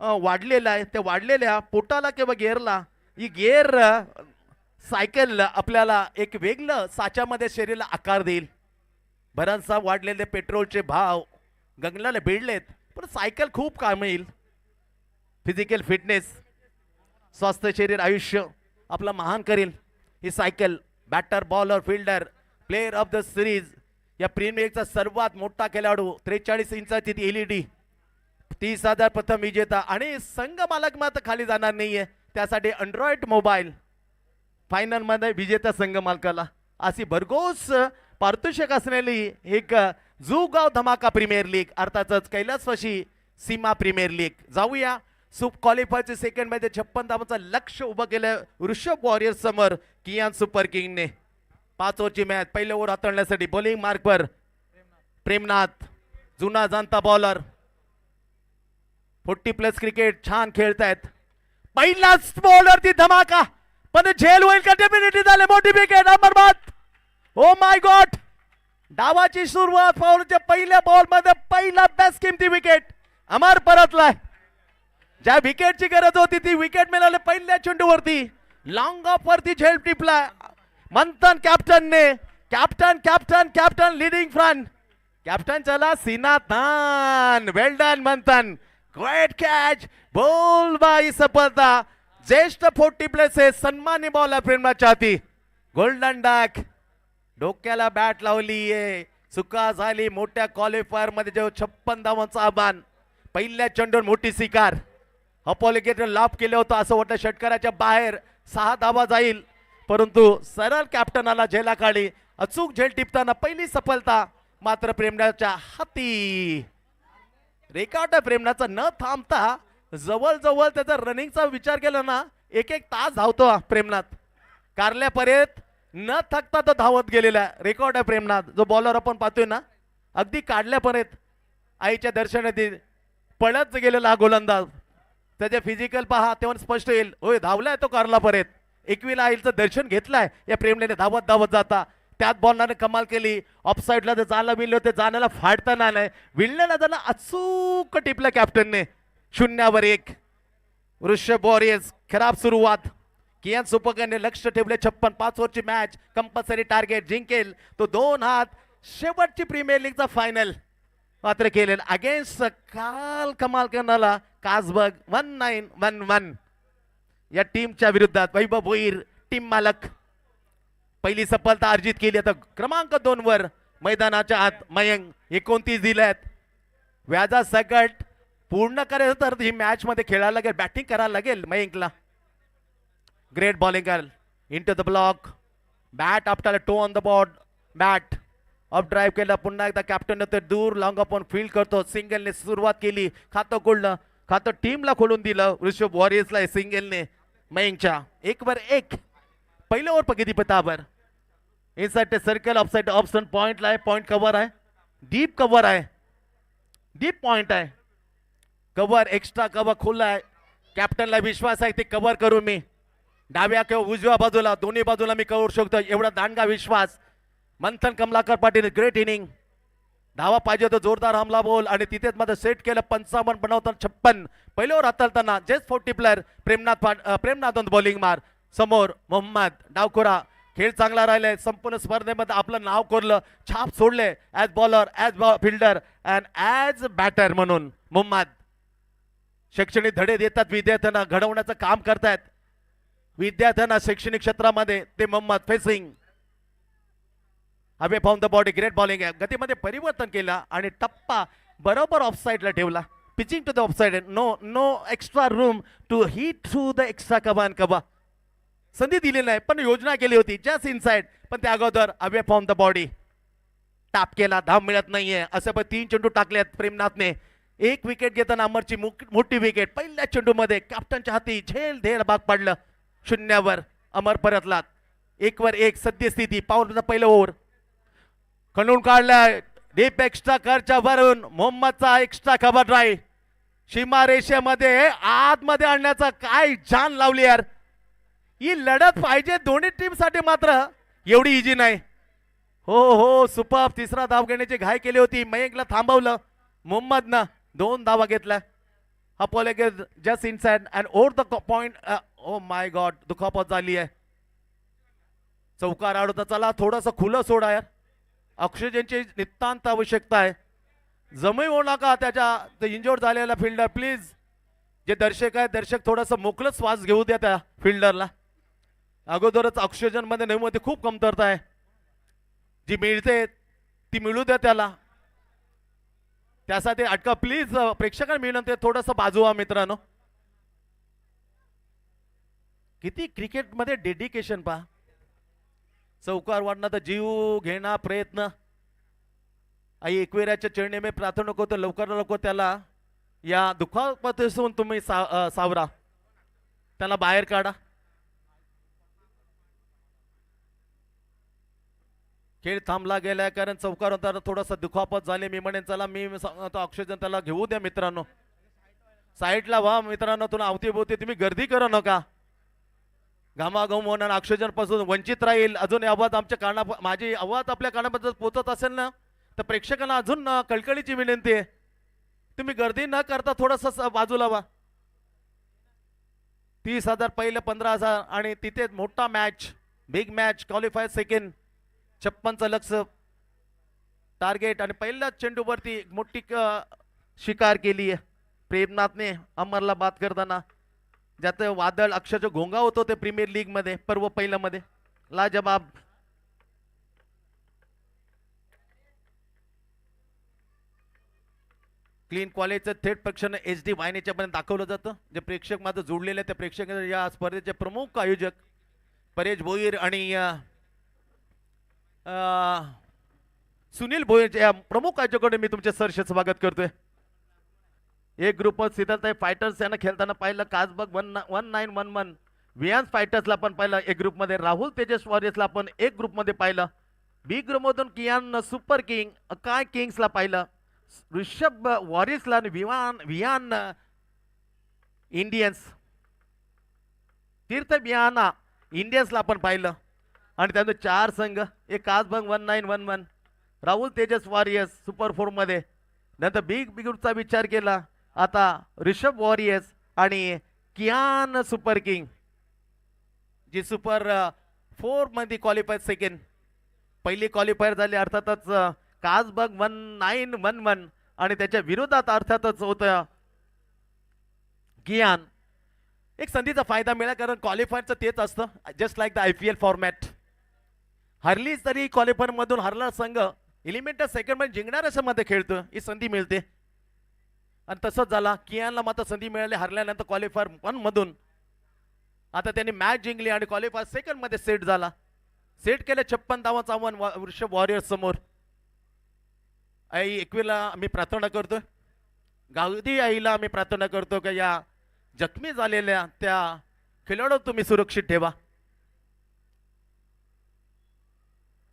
वाढलेलं आहे, त्या वाढलेल्या पोटाला किंवा गेअरला ही गेअर सायकल आपल्याला एक वेगळं साच्यामध्ये शरीराला आकार देईल. भरमसाठ वाढलेले पेट्रोलचे भाव गगनाला भिडलेत, पण सायकल खूप काम येईल. फिजिकल फिटनेस, स्वस्थ शरीर, आयुष्य आपलं महान करेल ही cycle. Batter bowler fielder player of the series या प्रीमियर लीगचा सर्वात मोठा खेळाडू, 43 इंचाची ती एलईडी, 30,000 प्रथम विजेता आणि संघ मालक मात्र खाली जाणार नाहीये. त्यासाठी अँड्रॉइड मोबाईल फायनल मध्ये विजेता संघ मालकाला अशी भरघोस पारितोषिक असलेली एक जुगाव धमाका प्रीमियर लीग, अर्थातच कैलासवासी सीमा प्रीमियर लीग. जाऊया सुप क्वालिफायरचे सेकंड मध्ये 56 धावांचं लक्ष उभं केलं ऋषभ वॉरियर समोर कियान सुपर किंगने. 5 ओव्हरची मॅच, पहिले ओव्हर हाताळण्यासाठी बॉलिंग मार्कवर प्रेमनाथ, जुना जाणता बॉलर, 40+ क्रिकेट छान खेळतायत. पहिलाच बॉलर ती धमाका, पण झेल होईल का? डेफिनेटली झाले, मोठी wicket Amarnath. Oh my god, डावाची सुरुवात, बॉलच्या पहिल्या बॉल मध्ये पहिला बेस्ट किमती विकेट अमर परतलाय. ज्या विकेटची गरज होती ती विकेट मिळाली पहिल्या चेंडूवरती. लॉंग ऑफ वरती झेल टिपला मंथन कॅप्टनने. Captain captain captain leading front. Captain चला सिनाथन, well done Manthan, great catch, बोल बाई सफलता. ज्येष्ठ 40+ सन्मानी बॉलर प्रेरणा चाहती. गोल्डन डक डोक्याला बॅट लावलीये, चुका झाली मोठ्या क्वालिफायर मध्ये जो 56 धावांचा आव्हान. पहिल्या चेंडूवर मोठी शिकार, अपॉलिकेटर लाभ केलं होतं असं वाटतं षटकाराच्या बाहेर 6 धावा जाईल, परंतु सरळ कॅप्टनाला झेलाखाली अचूक झेल टिपताना पहिली सफलता मात्र प्रेमनाथच्या हाती. रेकॉर्ड आहे प्रेमनाथचा, न थांबता जवळ त्याचा रनिंगचा विचार केला ना, एक एक तास धावतो हा प्रेमनाथ कारल्यापर्यंत, न थकता तो धावत गेलेला रेकॉर्ड आहे प्रेमनाथ. जो बॉलर आपण पाहतोय ना, अगदी काढल्यापर्यंत आईच्या दर्शनात पळत गेलेला हा गोलंदाज. त्याचे फिजिकल पहा तेव्हा स्पष्ट येईल, होय धावलाय तो कारलापर्यंत. 21 आईचं दर्शन घेतलंय या प्रेमने, धावत धावत जाता त्यात बॉलने कमाल केली. ऑफसाईडला ते जायला मिळलं, ते जाण्याला फाडताना नाही, विळण्याला जाणं अचूक टिपलं कॅप्टनने. 0-1 वृषभ वॉरियर्स. खराब सुरुवात. कियान सुपकरने लक्ष ठेवले. 56 5 ओव्हरची मॅच, कंपल्सरी टार्गेट जिंकेल तो 2 हात. शेवटची प्रीमियर लीगचा फायनल मात्र केलेला अगेन्स्ट काल कमाल करणारा कासबर्ग. 1911 या टीमच्या विरुद्धात वैभव भोईर टीम मालक पहिली सफलता अर्जित केली. आता क्रमांक 2 वर मैदानाच्या आत मयंक 29 दिल्यात. व्याजा सकट पूर्ण करायचं तर ही मॅच मध्ये खेळायला लागेल, बॅटिंग करायला लागेल मयंकला. Great bowling into the block, bat after toe on the board, bat off drive केला. पुन्हा एकदा कॅप्टन तर दूर लॉंग ऑन फील्ड करतो. सिंगलने सुरुवात केली, खातं खोललं, खातं टीमला खोलून दिलं वृषभ वॉरियर्सला सिंगलने मयंकच्या. 1-1 पहिलं ओव्हर किती पतावर इनसाइड ते सर्कल, ऑफसाइड ऑप्शन पॉइंटला आहे, पॉइंट कव्हर आहे, डीप कव्हर आहे, डीप पॉइंट आहे. कव्हर एक्स्ट्रा कव्हर खुला आहे. कॅप्टनला विश्वास आहे ते कव्हर करू मी, डाव्या किंवा उजव्या बाजूला दोन्ही बाजूला मी कव्हर शकतो, एवढा दांडगा विश्वास. मंथन कमलाकर पाटील ग्रेट इनिंग. धावा पाहिजे होतं, जोरदार हमला बोल आणि तिथेच मध्ये सेट केलं. 55 बनवताना 56 पहिल्यावर हाताळताना जस्ट 40 प्लेअर प्रेमनाथ बॉलिंग मार. समोर मोहम्मद डावखोरा. खेळ चांगला राहिलाय, संपूर्ण स्पर्धेमध्ये आपलं नाव कोरलं, छाप सोडले as bowler, as fielder and as batter म्हणून. मोहम्मद शैक्षणिक धडे देतात, विद्यार्थ्यांना घडवण्याचं काम करतायत. विद्यार्थ्यांना शैक्षणिक क्षेत्रामध्ये ते Mohammad facing away found the body. Great bowling आहे, गतीमध्ये परिवर्तन केला आणि टप्पा बरोबर ऑफ साइडला ठेवला. Pitching to the off side, no extra room to hit through the extra cover cover. संधी दिली नाही पण योजना केली होती जस्ट इनसाइड, पण त्या अगोदर away found the body top केला. धाव मिळत नाहीये असे पण 3 चेंडू टाकलेत प्रेमनाथने. 1 विकेट घेताना अमरची मोठी विकेट. पहिल्या चेंडूमध्ये कॅप्टनच्या हाती झेल धेर भाग पडलं. 0 अमर परतलात. 1-1 सद्यस्थिती. पाऊलचा पहिलं ओव्हर खणून काढलाय डीप एक्स्ट्रा करच्या वरून. मोहम्मदचा एक्स्ट्रा कव्हर ड्राईव्ह सीमा रेषेमध्ये आतमध्ये आणण्याचा काय जान लावली यार. ही लढत पाहिजे दोन्ही टीम साठी, मात्र एवढी इजी नाही. हो सुपर. तिसरा धाव घेण्याची घाई केली होती, मयंकला थांबवलं. मोहम्मदनं 2 धावा घेतल्या. हा ball just inside and over the point. O my God, दुखापत झाली आहे. चौकार आडवता. चला थोडंसं खुलं सोडा यार, ऑक्सिजनची नितांत आवश्यकता आहे. जमी होऊ नका त्याच्या इंजोर्ड झालेला फिल्डर. प्लीज जे दर्शक आहेत, दर्शक थोडासा मोकळं श्वास घेऊ द्या त्या फिल्डरला. अगोदरच ऑक्सिजन मध्ये नेहमी खूप कमतरता आहे, जी मिळते ती मिळू द्या त्याला. त्यासाठी अटका प्लीज. प्रेक्षकांना मिळणं थोडंसं बाजू व्हा मित्रांनो. किती क्रिकेटमध्ये डेडिकेशन पहा. चौकार वाढणार तर जीव घेणा प्रयत्न. आई एकविराच्या चरणी मी प्रार्थना करतो लवकर लवकर त्याला या दुखापतीपासून तुम्ही सावरा, त्याला बाहेर काढा. खेळ थांबला गेलाय कारण चौकार होता, थोडासा दुखापत झाली. मी म्हणेन चला मी ऑक्सिजन त्याला घेऊ द्या मित्रांनो. साईडला व्हा मित्रांनो, तुला अवतीभोवती तुम्ही गर्दी करू नका. घामाघूम होणार, ऑक्सिजन पासून वंचित राहील. अजून आवाज आमच्या काना, माझी आवाज आपल्या कानाबद्दल पोहोचत असेल ना, तर प्रेक्षकांना अजून कळकळीची विनंती आहे, तुम्ही गर्दी न करता थोडंसं बाजूला व्हा. 30,000 पहिले 15,000 आणि तिथे मोठा match, big match, qualifier second. 56चं लक्ष टार्गेट आणि पहिल्याच चेंडूवरती मोठी शिकार केली आहे प्रेमनाथने अमरला बाद करताना. ज्यात वादळ अक्षरशः घोंगा होतो ते प्रीमियर लीग मध्ये पर्व पहिल्या मध्ये. लाजबाब. क्लीन कॉलेजचं थेट प्रक्षेपण HD वाहिनीच्या पर्यंत दाखवलं जातं. जे प्रेक्षक माझं जोडलेले ते प्रेक्षक या स्पर्धेचे प्रमुख आयोजक परेश भोईर आणि सुनील भोईर या प्रमुख आयोजकांकडे मी तुमचे सहर्ष स्वागत करतोय. एक ग्रुप शीतलताई फायटर्स यांना खेळताना पाहिलं. काजबग 1911 वियान्स फायटर्सला पण पाहिलं एक ग्रुपमध्ये. राहुल तेजस वॉरियर्सला आपण एक ग्रुपमध्ये पाहिलं. बी ग्रुपमधून कियान सुपर किंग अकाय किंग्सला पाहिलं. ऋषभ वॉरियर्सला आणि वियान इंडियन्स तीर्थ बियाना इंडियन्सला आपण पाहिलं. आणि त्यानंतर 4 संघ. एक काजबंग 1911 राहुल तेजस वॉरियर्स सुपर 4 मध्ये. नंतर बिग ग्रुपचा विचार केला आता ऋषभ वॉरियर्स आणि कियान सुपर किंग जी सुपर 4 मध्ये क्वालिफाय सेकंड. पहिली क्वालिफायर झाली अर्थातच काजबग 1911 आणि त्याच्या विरोधात अर्थातच होतं कियान. एक संधीचा फायदा मिळाला कारण क्वालिफायरचं तेच असतं just like the IPL format. हरलीच तरी क्वालिफायर मधून हरला संघ एलिमेंटर सेकंड मध्ये जिंकणाऱ्या मध्ये खेळतो ही संधी मिळते. आणि तसंच झाला कियानला मात्र संधी मिळाली हरल्यानंतर क्वालिफायर 1 मधून. आता त्यांनी मॅच जिंकली आणि क्वालिफायर सेकंड मध्ये सेट झाला. सेट केले 56 धावांचा आव्हान वृषभ वॉरियर्स समोर. आई एकवीला मी प्रार्थना करतो. गावदी आईला मी प्रार्थना करतो की या जखमी झालेल्या त्या खेळाडू तुम्ही सुरक्षित ठेवा.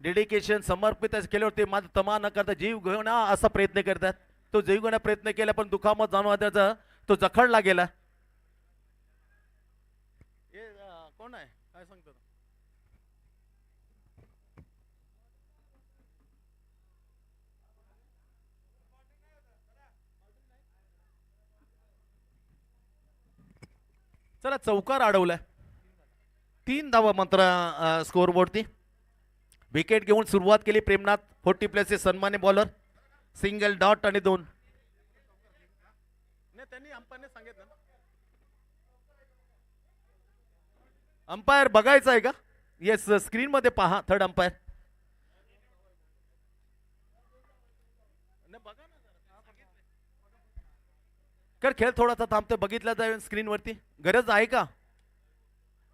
डेडिकेशन समर्पित केल्यावरती मात्र तमा न करता जीव घेणा असा प्रयत्न करतात. तो जीव घेण्या प्रयत्न केला पण दुखामत जाणून त्याचा तो जखडला गेला. कोण आहे काय सांगतो. चला चौकार अडवलाय 3 धावा मात्र स्कोअरबोर्डती. विकेट घेऊन सुरुवात केली प्रेमनाथ 40+ सन्मान्य बॉलर. सिंगल डॉट आणि 2. त्यांनी अंपायरने सांगितलं अंपायर बघायचं आहे का. येस स्क्रीन मध्ये पहा थर्ड अंपायर. कर खेळ थोडासा थांबतो बघितला जाईल स्क्रीन वरती. गरज आहे का.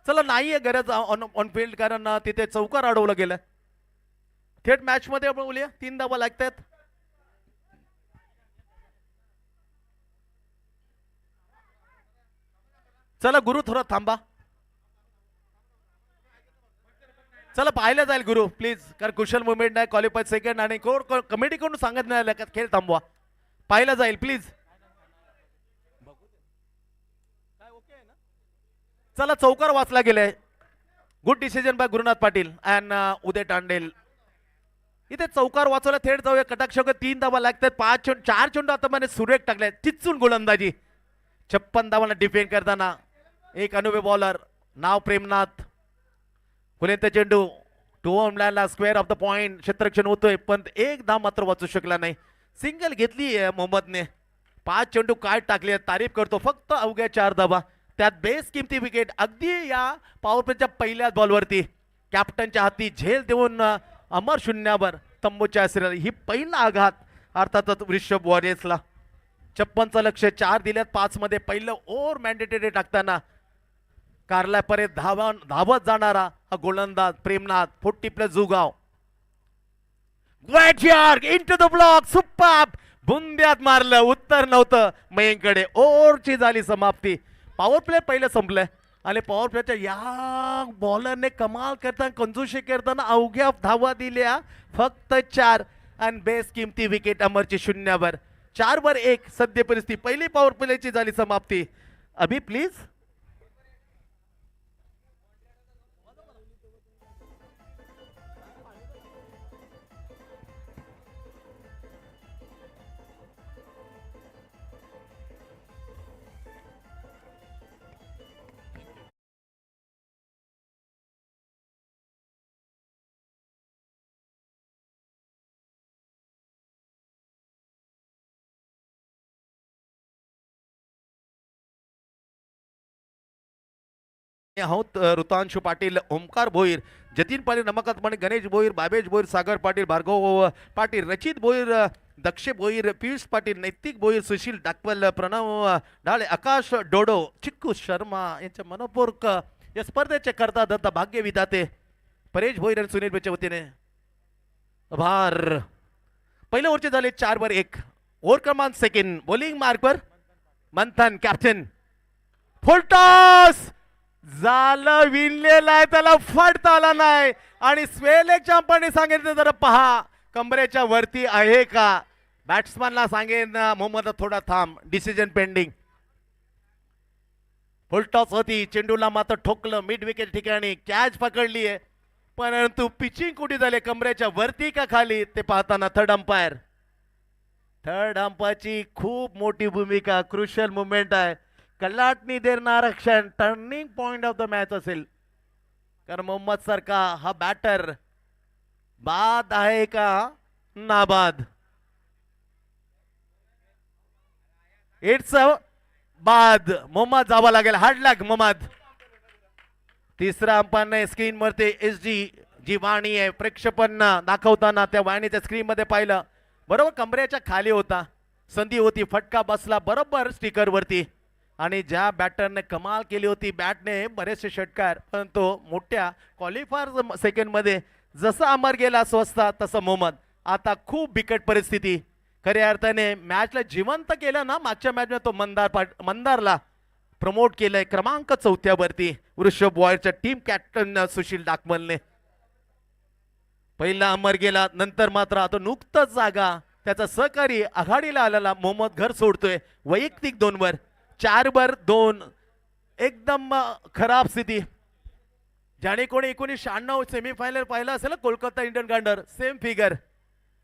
चला नाहीये गरज ऑन फील्ड कारण तिथे चौकार अडवलं गेलं. थेट मॅच मध्ये आपण बोलूया 3 धावा लागतात. चला गुरु थोडा थांबा. चला पाहिलं जाईल गुरु प्लीज कारण कुशल मुवमेंट आहे क्वालिफाईड सेकंड आणि कमिटी कडून सांगत नाही का खेळ थांबवा. पाहिलं जाईल प्लीज. चला चौकार वाचला गेलाय. Good decision by Gurunath Patil and Uday Tandel. इथे चौकार वाचवला. थेट जाऊया कटाक्ष 3 धावा लागतात. 4 चेंडू आता मैंने सुरेख टाकले चिचून गोलंदाजी. 56 धावांना डिफेंड करताना एक अनुभवी बॉलर नाव प्रेमनाथ. फुलेंत चेंडू टू ऑनला स्क्वेअर ऑफ द पॉइंट क्षेत्ररक्षण होतोय पण एक धाव मात्र वाचू शकला नाही. सिंगल घेतली मोहम्मदने. 5 चेंडू काय टाकले तारीफ करतो फक्त अवघ्या 4 धावा. त्यात बेस किमती विकेट अगदी या पॉवर प्लेच्या पहिल्याच बॉलवरती कॅप्टनच्या हाती झेल देऊन अमर शून्यावर तंबूच्या आश्रयाला. ही पहिला आघात अर्थातच वृषभ वॉरियर्सला. 56चं लक्ष 4 दिल्यात 5 मध्ये. पहिलं ओव्हर मॅन्डेटरी टाकताना कारल्यापर्यंत धावत जाणारा हा गोलंदाज प्रेमनाथ 40+ जुगाव. इनटू द ब्लॉक सुपर बुंद्यात मारलं. उत्तर नव्हतं मयंकडे. ओव्हरची झाली समाप्ती. पॉवर प्ले पहिलं संपलंय आणि पॉवर प्लेच्या या बॉलरने कमाल करताना कंजूशी करताना अवघ्या धावा दिल्या फक्त 4 आणि बेस किमती विकेट अमरची शून्यावर. 4 वर 1 सद्य परिस्थिती. पहिली पॉवर प्लेची झाली समाप्ती. अभि प्लीज. आहोत ऋतांशु पाटील ओमकार भोईर जतीन पाटील नमकात पाणी गणेश भोईर बाबेश भोईर सागर पाटील भार्गव पाटील रचित भोईर दक्ष भोईर पियुष पाटील नैतिक भोईर सुशील डाकवल प्रणव डाळे आकाश डोडो चिक्कू शर्मा यांच्या मनपूर्वक या स्पर्धेचे करता दत्ता भाग्य विधाते परेश भोईर आणि सुनील बेच्या वतीने आभार. पहिल्या ओव्हरचे झाले 4 वर 1. ओव्हर क्रमांक सेकंड बॉलिंग मार्कवर मंथन कॅप्टन फुलटॉस झालं, विणलेला आहे, त्याला फडता आला नाही आणि स्वेलेच्या अंपाने सांगितलं जरा पहा कमरेच्या वरती आहे का. बॅट्समॅनला सांगेन मोहम्मद थोडा थांब, डिसिजन पेंडिंग. फुलटॉस होती, चेंडूला मात्र ठोकलं मिड विकेट ठिकाणी, कॅच पकडली आहे, परंतु पिचिंग कुठे झाले, कमरेच्या वरती का खाली ते पाहताना थर्ड अंपायरची खूप मोठी भूमिका, क्रुशियल मुवमेंट आहे, कलाटणी देणारा क्षण, turning point of the match असेल. कारण मोहम्मद सारखा हा बॅटर बाद आहे का नाबाद. इट्स बाद. मोहम्मद जावा लागेल, हार्ड लक मोहम्मद. तिसरा अंपायरने स्क्रीन वरती जी वाणी आहे प्रेक्षकांना दाखवताना त्या वाणीच्या स्क्रीन मध्ये पाहिलं, बरोबर कमरेच्या खाली होता, संधी होती, फटका बसला बरोबर स्टिकर वरती. आणि ज्या बॅटरने कमाल केली होती, बॅटने बरेचसे षटकार, परंतु मोठ्या क्वालिफायर सेकंड मध्ये जसं अमर गेला स्वस्ता तसं मोहम्मद. आता खूप बिकट परिस्थिती, खऱ्या अर्थाने मॅचला जिवंत केलं ना. मागच्या मॅच मध्ये तो मंदारला प्रमोट केलंय क्रमांक 4 वरती वृषभ वॉयरच्या टीम कॅप्टन सुशील डाकमलने. पहिला अमर गेला, नंतर मात्र आता नुकतंच जागा त्याचा सहकारी आघाडीला आलेला मोहम्मद घर सोडतोय. वैयक्तिक 2 वर 4 वर 2, एकदम खराब स्थिती. ज्याने कोणी 1996 सेमीफायनल पाहिला असेल कोलकाता इंडियन गांडर, सेम फिगर.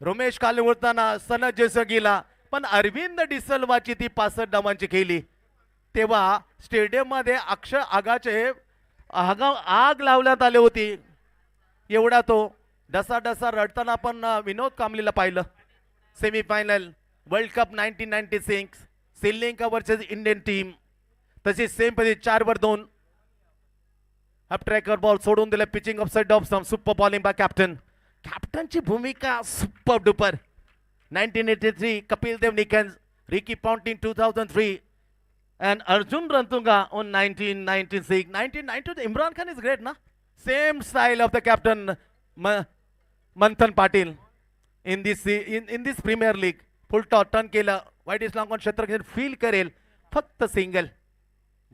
रमेश काले उडताना सनद जयसगीला, पण अरविंद डिसल्वाची ती 65 धावांची खेळली तेव्हा स्टेडियम मध्ये अक्षर आगाचे आग लावण्यात आली होती. एवढा तो डसा रडताना आपण विनोद कांबलीला पाहिलं. Semifinal world cup 1996 Sri Lanka versus Indian team, तशी सेम पदी 4 वर 2. अप ट्रॅकर बॉल सोडून दिला, pitching off side off some, super bowling by कॅप्टनची भूमिका सुपर डुपर. 1983 कपिल देव निकन्स, Ricky Ponting 2003 and Arjun Rantunga on 1996. 1992 Imran Khan is great na, same style of the captain Manthan Patil in this Premier League. Full turn केला, वाईट इस्लाम कोण क्षेत्र feel करेल, फक्त single.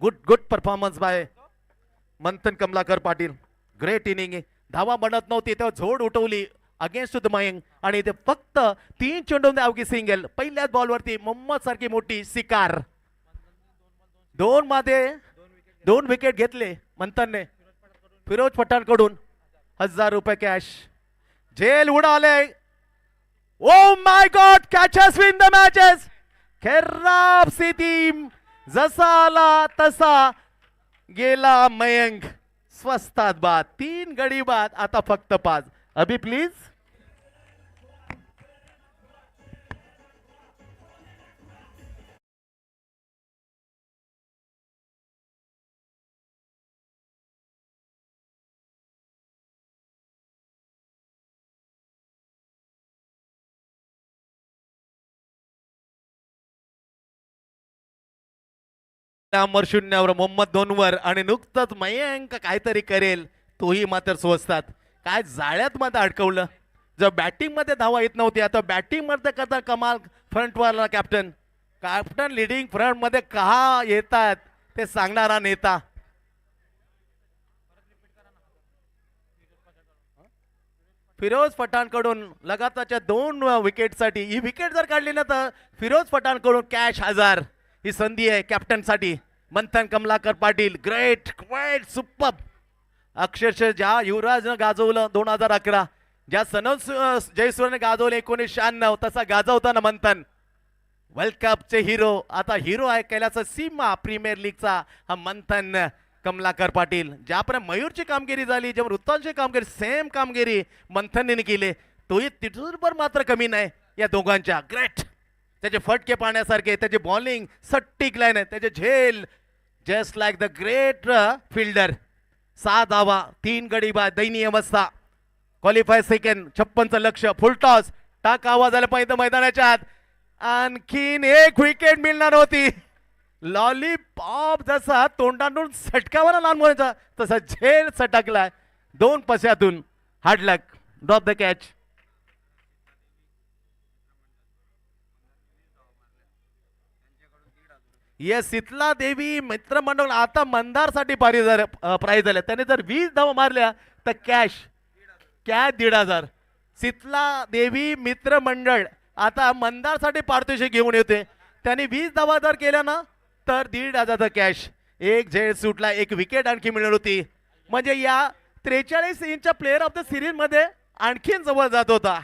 Good performance by Manthan Kamalakar Patil. Great inning. धावा बनत नव्हती तेव्हा झोड उठवली अगेन्स्ट द मयंग आणि ते फक्त 3 चेंडूंमध्ये अवघी सिंगल. पहिल्याच बॉलवरती मोहम्मद सारखी मोठी शिकार. 2 मध्ये 2 विकेट घेतले मंथनने. फिरोज पठाण कडून 1000 रुपये कॅश. जेल उडाले. ओ my God, catches win the matches. खराब स्थिती, जसा आला तसा गेला मयंक. स्वस्तात बाद. 3 गडी बाद, आता फक्त 5. अभि प्लीज. अमर 0 वर, मोहम्मद 2 वर आणि नुकतंच मयंक काहीतरी करेल, तोही मात्र स्वस्तात. काय जाळ्यात मध्ये अडकवलं. जर बॅटिंग मध्ये धावा येत नव्हती, आता बॅटिंग मध्ये करता कमाल. फ्रंट वाला कॅप्टन लिडिंग फ्रंट मध्ये कहा येतात ते सांगणारा नेता. फिरोज पठाण कडून लगातारच्या 2 विकेटसाठी, ही विकेट जर काढली ना तर फिरोज पठाण कडून कॅश 1000. ही संधी आहे कॅप्टन साठी. मंथन कमलाकर पाटील, ग्रेट सुपर. अक्षरशः ज्या युवराजनं गाजवलं 2011, ज्या सनद जयसूर्यने गाजवले 1996, तसा गाजवताना मंथन. वर्ल्ड कपचे हिरो, आता हिरो आहे कैलास सीमा प्रीमियर लीगचा हा मंथन कमलाकर पाटील. ज्याप्रमाणे मयूरची कामगिरी झाली, जेव्हा वृत्तांची कामगिरी, सेम कामगिरी मंथनने केली. तोही तिथून मात्र कमी नाही या दोघांच्या. ग्रेट. त्याचे फटके पाहण्यासारखे, त्याची बॉलिंग सट्टिक लाईन आहे, त्याचे झेल just like the great fielder. 6 धावा, 3 गडी बाद. दयनीय अवस्था. क्वालिफाय सेकंड, 56चं लक्ष. फुल टॉस, टाक आवाज आला पाहिजे मैदानाच्या आत. आणखीन 1 विकेट मिळणार होती. लॉलीपॉप जसा तोंडातून सटकावा लहान मुलांचा, तसा झेल सटकलाय 2 पश्यातून. Hard luck. Drop the catch. Yes Shitala Devi मित्रमंडळ आता मंदारसाठी प्राइज झाल्या. त्याने जर 20 धावा मारल्या तर कॅश 1,500. शीतला देवी मित्रमंडळ आता मंदारसाठी पारितोषिक घेऊन येते. त्यांनी 20 धावा जर केल्या ना तर 1,500 कॅश. एक झेड सुटला, एक विकेट आणखी मिळवली होती. म्हणजे या 43 इंचच्या प्लेअर ऑफ द सिरीज मध्ये आणखीन जवळ जात होता.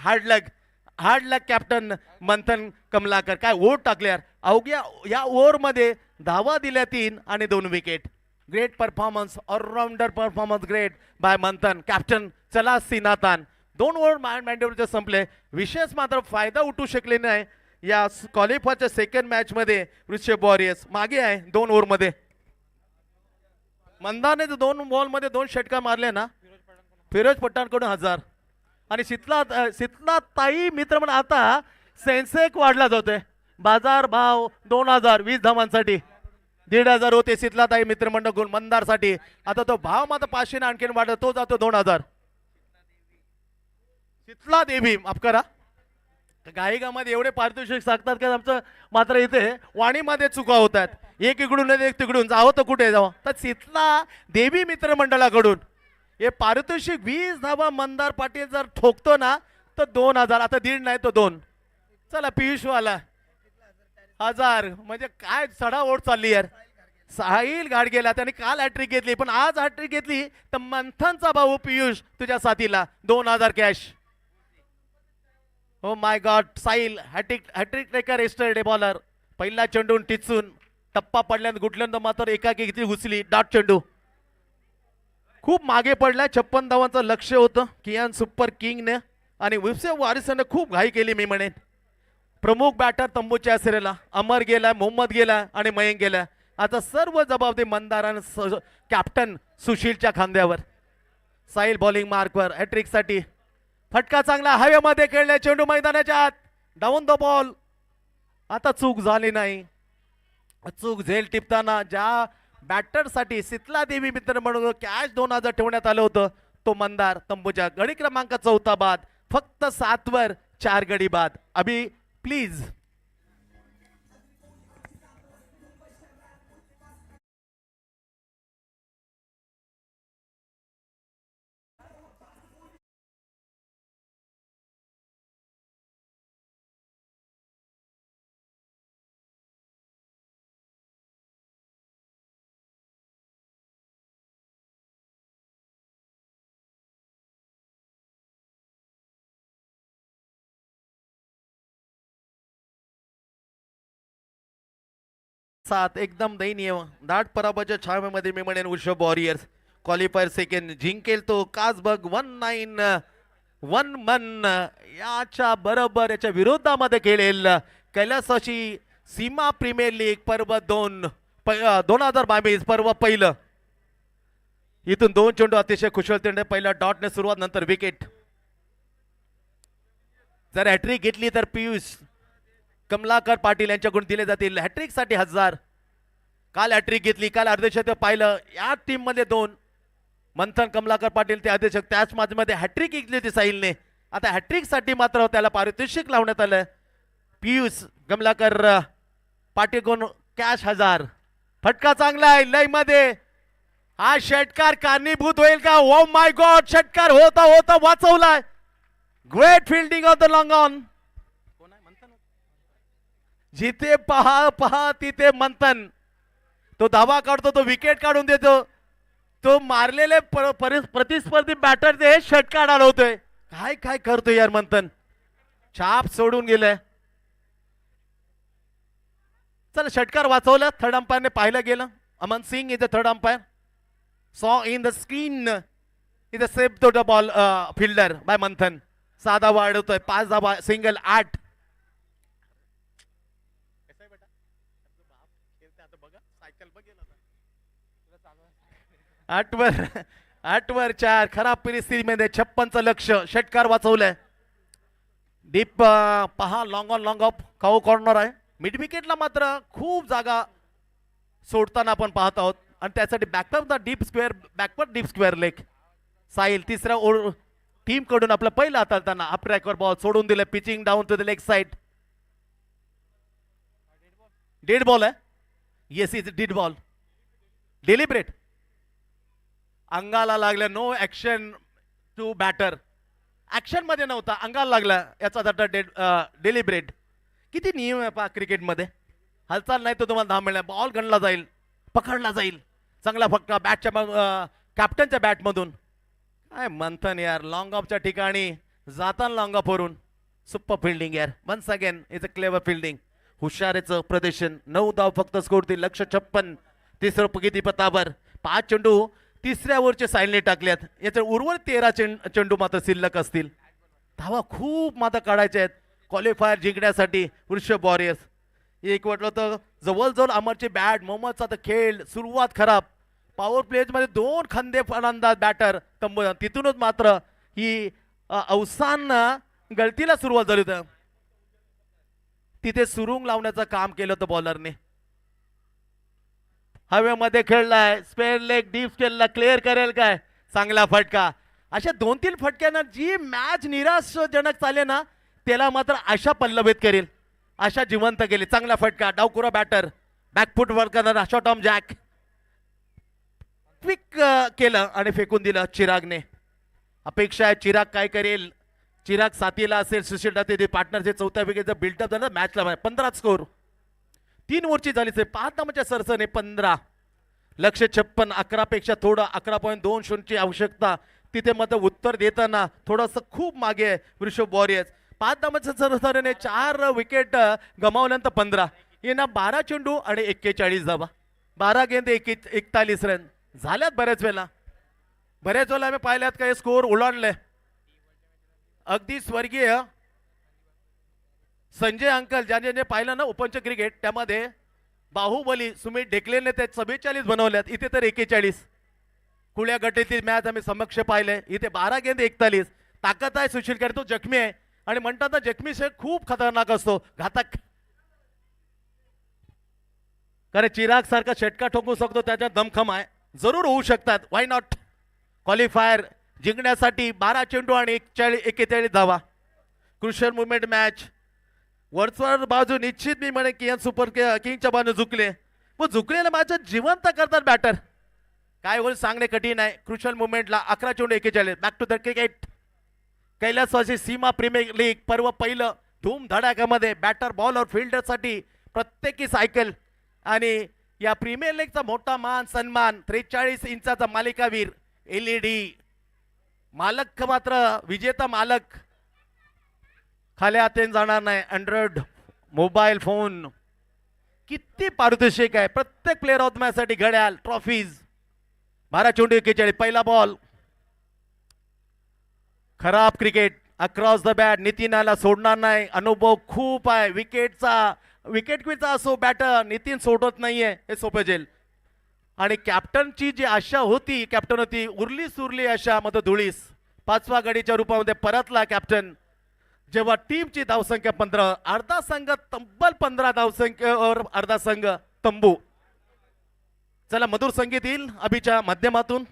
हार्ड लक कॅप्टन मंथन कमलाकर. काय ओव्हर टाकले यार. अवघ्या या ओव्हरमध्ये धावा दिल्या 3 आणि 2 wicket. Great performance, allrounder performance great by Manthan. Captain चला सिनातान. 2 ओव्हर मॅन्डेटचे संपले. विशेष मात्र फायदा उठू शकले नाही या क्वालिफायरच्या सेकंड मॅच मध्ये. वृषभ वॉरियर्स मागे आहे 2 ओव्हर मध्ये. मंदाने 2 बॉल मध्ये 2 षटकार मारले ना. फिरोज पठाणकडून 1000 आणि शीतला ताई मित्र म्हणून आता सेन्सेक वाढला जातोय. बाजार भाव 2000 20 धावांसाठी 1,500 होते शीतला ताई मित्रमंडळ गुण मंदारसाठी. आता तो भाव मात्र 500 आणखीन वाढला, तो जातो 2000. शीतला देवी माफ करा. गायिकामध्ये एवढे पारितोषिक सांगतात का आमचं मात्र इथे वाणीमध्ये चुका होतात. एक इकडून एक तिकडून जावं तर कुठे जावं. तर शीतला देवी मित्रमंडळाकडून हे पारितोषिक 20 धावा मंदार पाटील जर ठोकतो ना तर 2000. आता 1.5 नाही तो 2. चला पियुष वाला 1000. म्हणजे काय चढा ओढ चालली यार. साहिल गाडगेला त्याने काल हॅट्रिक घेतली पण आज हॅट्रिक घेतली तर मंथनचा भाऊ पियुष तुझ्या साथीला 2000 cash. Oh my god. Sahil hattrick taker yesterday bowler. पहिला चेंडून टिचून टप्पा पडल्यानंतर गुटल्यानंतर मात्र एकाकी किती घुसली डॉट चेंडू. खूप मागे पडलाय. 56 धावांचं लक्ष होतं कियान सुपर किंगने आणि वृषभ वारिसने खूप घाई केली मी म्हणेन. प्रमुख बॅटर तंबूच्या आसरेला अमर गेला, मोहम्मद गेला आणि मयंक गेला. आता सर्व जबाबदारी मंदार आणि कॅप्टन सुशीलच्या खांद्यावर. साहिल बॉलिंग मार्कवर हॅट्रिक साठी. फटका चांगला हवेमध्ये खेळला चेंडू मैदानाच्या आत. Down the ball. आता चूक झाली नाही. चूक झेल टिपताना ज्या बॅटरसाठी शीतला देवी मित्र म्हणून कॅश 2000 ठेवण्यात आलं होतं तो मंदार तंबूच्या गडी क्रमांक 4 बाद. फक्त 7 वर 4 गडी बाद. अभि प्लीज. सात एकदम दयनीय दाट पराभवाच्या छाव्यामध्ये मी म्हणेन वृषभ वॉरियर्स क्वालिफायर सेकंड जिंकेल तो कासबग 1911 मन याच्या बरोबर याच्या विरोधामध्ये खेळेल कैलासाची सीमा प्रीमियर लीग पर्व 2022 पर्व पहिलं. इथून 2 चेंडू अतिशय कुशलतेने पहिला डॉटने सुरुवात नंतर विकेट. जर हॅट्रिक घेतली तर पियुष कमलाकर पाटील यांच्याकडून दिले जातील. हॅट्रिक साठी 1000. काल हॅट्रिक घेतली, काल अर्धशतक पाहिलं. या टीम मध्ये 2 मंथन कमलाकर पाटील ते अर्धशतक. त्याच मध्ये हॅट्रिक घेतली होती साहिलने. आता हॅट्रिक साठी मात्र त्याला पारितोषिक लावण्यात आलं. पियुष कमलाकर पाटील कोण कॅश 1000. फटका चांगला आहे लय मध्ये. हा षटकार कारणीभूत होईल का. Oh my god. षटकार होता होता वाचवलाय. Great fielding of the long on. जिथे पहा तिथे मंथन तो धावा काढतो, तो विकेट काढून देतो. तो मारलेले प्रतिस्पर्धी बॅटर ते षटकार हलवतोय. काय करतोय यार मंथन. छाप सोडून गेलाय. चला षटकार वाचवला. थर्ड अंपायरने पाहिलं गेलं. Aman Singh is the third umpire. Saw in the screen is the safe to the ball fielder by Manthan. 6 धावा वाढवतोय. 5 धावा सिंगल 8. 8 वर 4. खराब परिस्थितीमध्ये 56चं लक्ष. षटकार वाचवलंय. डीप पहा long on long off cow corner आहे. मिड विकेटला मात्र खूप जागा सोडताना आपण पाहत आहोत आणि त्यासाठी backup the deep square backward deep square leg. Sahil तिसऱ्या टीम कडून आपलं पहिलं हाताळताना अप ट्रॅकवर बॉल सोडून दिलं. Pitching down to the leg side. Dead ball आहे. Yes is did ball deliberate अंगाला लागल्या no action to batter action मध्ये नव्हता अंगाला लागला याचा अर्थ डेलिब्रेट किती नियम आहे पहा क्रिकेटमध्ये हालचाल नाही तो तुम्हाला 10 मिळणार बॉल गणला जाईल पकडला जाईल चांगला फटका बॅटच्या कॅप्टनच्या बॅटमधून काय मंथन यार लॉंग ऑफच्या ठिकाणी जाताना लॉंग ऑफ वरून सुपर फिल्डिंग यार once again is a clever fielding हुशारेचं प्रदर्शन 9 धाव फक्त स्कोर ती 156 तिसरं किती पतावर 5 चेंडू तिसऱ्या ओव्हरचे साईडने टाकल्यात याच्या उर्वरित 13 चेंडू मात्र शिल्लक असतील धावा खूप मात्र काढायच्या आहेत क्वालिफायर जिंकण्यासाठी वृषभ वॉरियर्स एक वाटलं तर जवळजवळ अमरची बॅट मोहम्मदचा तर खेळ सुरुवात खराब पॉवर प्लेज मध्ये 2 खंदे फलंदाज बॅटर तिथूनच मात्र ही अवसान गळतीला सुरुवात झाली होती तिथे सुरुंग लावण्याचं काम केलं होतं बॉलरने हवेमध्ये खेळलाय स्पेअर लेग डीप स्केलला क्लिअर करेल काय चांगला फटका अशा 2-3 फटक्यांना जी मॅच निराशजनक चाले ना त्याला मात्र आशा पल्लवित करेल आशा जिवंत केली चांगला फटका डावकुरा बॅटर बॅकफुट वर करणारा शॉर्ट ऑर्म जॅक क्विक केलं आणि फेकून दिलं चिरागने अपेक्षा आहे चिराग काय करेल चिराग साथीला असेल सुशील ते पार्टनरचे चौथ्या विकेटचा बिल्डअप झाला मॅचला 15 स्कोर 3 ओव्हरची झाली 5 धावांच्या सरसने 15 156 11 पेक्षा थोडं 11.20 ची आवश्यकता तिथे मात्र उत्तर देताना थोडंसं खूप मागे आहे वृषभ वॉरियर्स 5 धावांच्या सरसने 4 विकेट गमावल्यानंतर 15 यांना 12 चेंडू आणि 41 धावा 12 गेंद 41 रन झाल्यात बऱ्याच वेळेला आम्ही पाहिल्यात काही स्कोर ओलांडले अगदी स्वर्गीय संजय अंकल ज्याने पाहिलं ना ओपनचं क्रिकेट त्यामध्ये बाहुबली सुमित ढेकलेने ते 44 बनवल्यात इथे तर 41 खुल्या गटीतील मॅच आम्ही समक्ष पाहिले इथे 12 गेंद 41 ताकद आहे सुशील करे तो जखमी आहे आणि म्हणतात ना जखमी शेख खूप खतरनाक असतो घातक कारण चिराग सारखा षटका ठोकू शकतो त्याच्या दमखम आहे जरूर होऊ शकतात वाय नॉट क्वालिफायर जिंकण्यासाठी 12 चेंडू आणि 41 धावा क्रुशियल मुवमेंट मॅच वरचवर बाजू निश्चित मी म्हणे की सुपर किंगच्या बाजू झुकले व झुकलेल्या मॅच जिवंत करतात बॅटर काय होईल सांगणे कठीण आहे क्रुशियल मुवमेंटला 11 चेंडू 41 बॅक टू द क्रिकेट कैलासवासी सीमा प्रीमियर लीग पर्व पहिलं धूम धडाक्यामध्ये बॅटर बॉलर फिल्डरसाठी प्रत्येकी सायकल आणि या प्रीमियर लीगचा मोठा मान सन्मान 43 इंचाचा मालिकावीर LED मालक मात्र विजेता मालक खाली हातेन जाणार नाही अँड्रॉइड मोबाईल फोन किती पारितोषिक आहे प्रत्येक प्लेअर ऑफ मॅच साठी घड्याळ ट्रॉफीज 12 चेंडू 41 पहिला बॉल खराब क्रिकेट अक्रॉस द बॅट नितीनाला सोडणार नाही अनुभव खूप आहे विकेट क्वीचा असो बॅटर नितीन सोडत नाहीये हे सोपे जेल आणि कॅप्टनची जी आशा होती कॅप्टन होती उरली सुरली आशा मध्ये धुळीस 5व्या गडीच्या रूपामध्ये परतला कॅप्टन जेव्हा टीमची धावसंख्या 15 अर्धा संघ तब्बल 15 धावसंख्येवर अर्धा संघ तंबू चला मधुर संगीत येईल अभिच्या माध्यमातून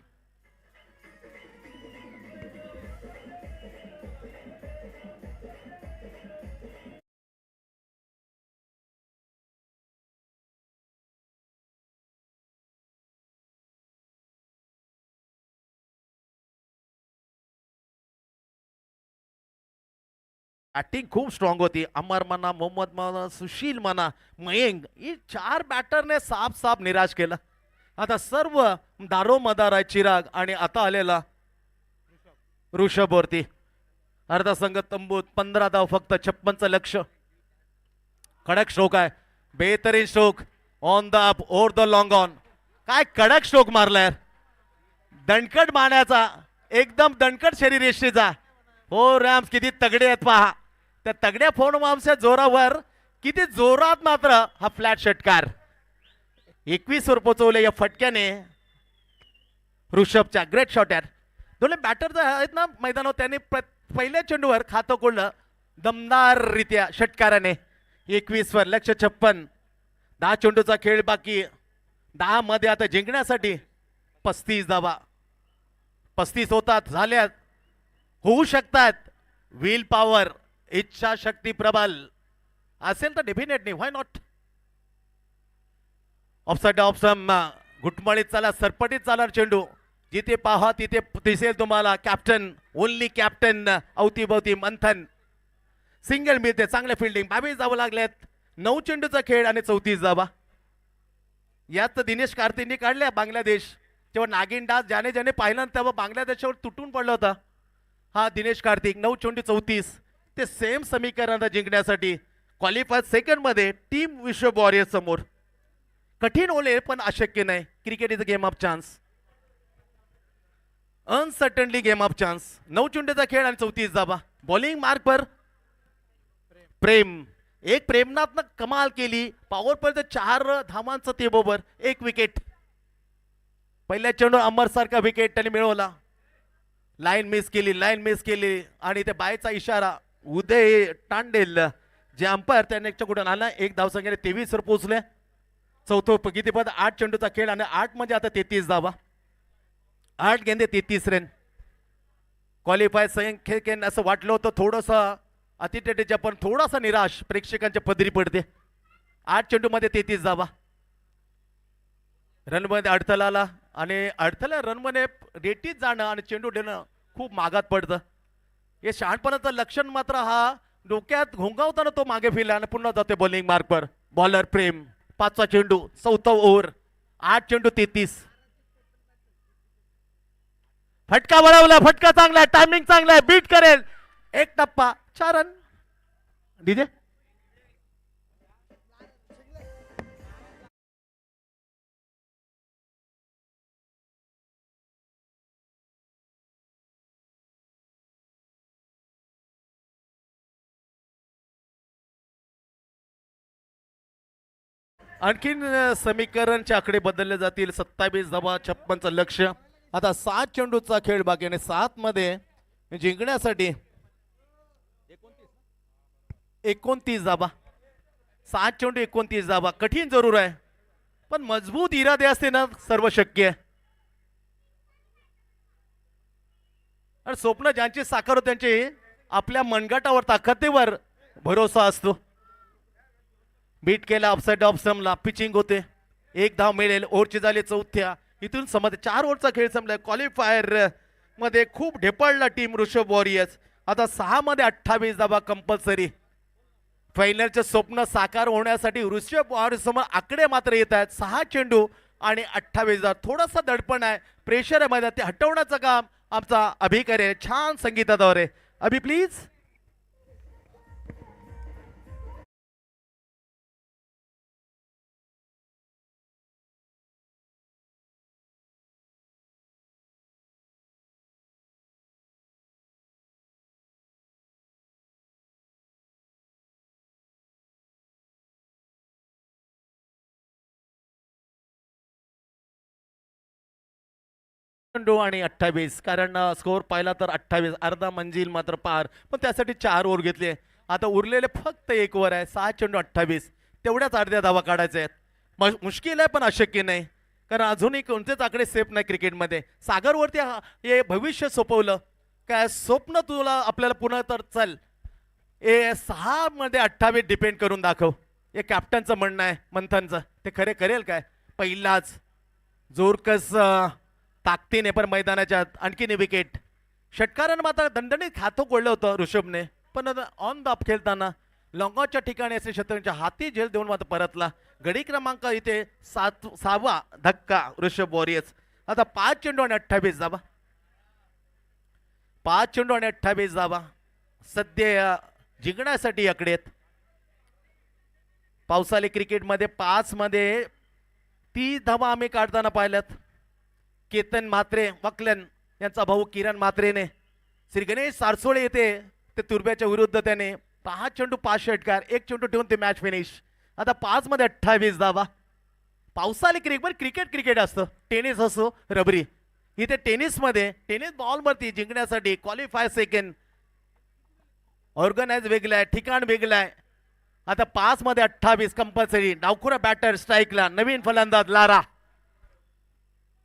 बॅटिंग खूप स्ट्रॉंग होती अमर म्हणा मोहम्मद म्हणा सुशील म्हणा मयंक ही 4 बॅटरने साफ निराश केलं आता सर्व दारोमदार आहे चिराग आणि आता आलेला ऋषभ वरती अर्धा संघ तंबूत 15 धाव फक्त 56चं लक्ष कडक स्ट्रोक आहे बेहतरीन stroke on the up over the long on काय कडक स्ट्रोक मारलाय दणकट मारण्याचा एकदम दणकट शरीर यष्टीचा हो रॅम्स किती तगडे आहेत पहा त्या तगड्या फोन मामच्या जोरावर किती जोरात मात्र हा फ्लॅट षटकार 21 वर पोहोचवले या फटक्याने ऋषभच्या ग्रेट शॉट यार दोन्ही बॅटर आहेत ना मैदानावर त्यांनी पहिल्या चेंडूवर खातं कोडलं दमदार रित्या षटकाराने 21 वर 156 10 चेंडूचा खेळ बाकी 10 मध्ये आता जिंकण्यासाठी 35 धावा 35 होतात झाल्यात होऊ शकतात व्हील पॉवर इच्छा शक्ती प्रबल असेल तर definitely why not offside off some घुटमळीत चाला सरपटीत चालणार चेंडू जिथे पाहा तिथे दिसेल तुम्हाला कॅप्टन ओनली कॅप्टन अवतीभवती मंथन सिंगल मिळते चांगले फिल्डिंग 22 धावा लागल्यात 9 चेंडूचा खेळ आणि 34 धावा यात दिनेश कार्तिकने काढल्या बांगलादेश जेव्हा नागिन डास ज्याने ज्याने पाहिलं तेव्हा बांगलादेशावर तुटून पडला होता हा दिनेश कार्तिक 9 चेंडू 34 ते सेम समीकरण जिंकण्यासाठी क्वालिफाय सेकंड मध्ये टीम विश्व वॉरियर्स समोर कठीण होले पण अशक्य नाही cricket is a game of chance uncertainly game of chance 9 चेंडूचा खेळ आणि 34 धावा बॉलिंग मार्क पर प्रेम एक प्रेमनाथनं कमाल केली पॉवर पर्यंत 4 धावांचं ते बरोबर 1 विकेट पहिल्या चेंडू अमर सारखा विकेट त्यांनी मिळवला लाईन मिस केली आणि ते बायचा इशारा उदय टांडेल जे अंपायर त्याने कुठून आला 1 धावसंख्येने 23 वर पोहोचले चौथं किती पद 8 चेंडूचा खेळ आणि 8 म्हणजे आता 33 धावा 8 गेंदे 33 रन क्वालिफाय संख्येन असं वाटलं होतं थोडंसं अतिटेटीच्या पण थोडासा निराश प्रेक्षकांच्या पदरी पडते 8 चेंडू मध्ये 33 धावा रनमध्ये अडथळा आला आणि अडथळ्या रनमध्ये रेटीत जाणं आणि चेंडू देणं खूप मागात पडतं हे शहाणपणाचं लक्षण मात्र हा डोक्यात घोंगावताना तो मागे फिरला आणि पुन्हा जाते बॉलिंग मार्कवर बॉलर प्रेम 5वा चेंडू 4था ओव्हर 8 चेंडू 33 फटका वळवला फटका चांगला आहे टायमिंग चांगला आहे बीट करेल 1 टप्पा 4 रन डीजे आणखीन समीकरणचे आकडे बदलले जातील 27 धावा 56चं लक्ष आता 7 चेंडूचा खेळ बाकी आणि 7 मध्ये जिंकण्यासाठी 29 धावा 7 चेंडू 29 धावा कठीण जरूर आहे पण मजबूत इरादे असते ना सर्व शक्य आहे आणि स्वप्न ज्यांची साकार त्यांची आपल्या मनगटावर ताकदीवर भरोसा असतो बीट केला ऑफसाईड ऑफ समला पिचिंग होते 1 धाव मिळेल ओव्हरची झाली 4थ्या इथून समज 4 ओव्हरचा खेळ संपलाय क्वालिफायर मध्ये खूप ढेपाळला टीम ऋषभ वॉरियर्स आता 6 मध्ये 28 धावा कंपल्सरी फायनलचे स्वप्न साकार होण्यासाठी ऋषभ वॉरियर्स समोर आकडे मात्र येत आहेत 6 चेंडू आणि 28 धावा थोडासा दडपण आहे प्रेशर आहे मध्ये ते हटवण्याचं काम आमचा अभि करे छान संगीताद्वारे अभि प्लीज आणि 28 कारण स्कोर पाहिला तर 28 अर्धा मंजिल मात्र पार पण त्यासाठी 4 ओव्हर घेतले आता उरलेले फक्त 1 ओव्हर आहे 6 चेंडू 28 तेवढ्याच अर्ध्या धावा काढायचे आहेत मुश्किल आहे पण अशक्य नाही कारण अजूनही कोणतेच आकडे सेफ नाही क्रिकेटमध्ये सागरवरती हे भविष्य सोपवलं काय स्वप्न तुला आपल्याला पुन्हा तर चल 6 मध्ये 28 डिपेंड करून दाखव हे कॅप्टनचं म्हणणं आहे मंथनचं ते खरे करेल काय पहिलाच जोरकस ताकदीने पण मैदानाच्या आणखीन विकेट षटकारानं मात्र दणदणीत खातं कोळलं होतं ऋषभने पण ऑन द ऑफ खेळताना लॉंगॉच्या ठिकाणी असे शतकांच्या हाती झेल देऊन मात्र परतला गडी क्रमांक इथे 6वा धक्का ऋषभ वॉरियर्स आता 5 चेंडू आणि 28 धावा 5 चेंडू आणि 28 धावा सध्या जिंकण्यासाठी आकडे आहेत पावसाळी क्रिकेटमध्ये 5 मध्ये 30 धावा आम्ही काढताना पाहिल्यात केतन म्हात्रे वकलन यांचा भाऊ किरण म्हात्रेने श्री गणेश सारसोळे येते ते तुर्ब्याच्या विरुद्ध त्याने 5 चेंडू 5 षटकार 1 चेंडू ठेवून ते मॅच फिनिश आता 5 मध्ये 28 धावा पावसाळी क्रिकेट असतं टेनिस असो रबरी इथे टेनिस बॉलवरती जिंकण्यासाठी क्वालिफाय सेकंड ऑर्गनाइज वेगळं आहे ठिकाण वेगळं आहे आता 5 मध्ये 28 कंपल्सरी डावखुरा बॅटर स्ट्राईकला नवीन फलंदाज लारा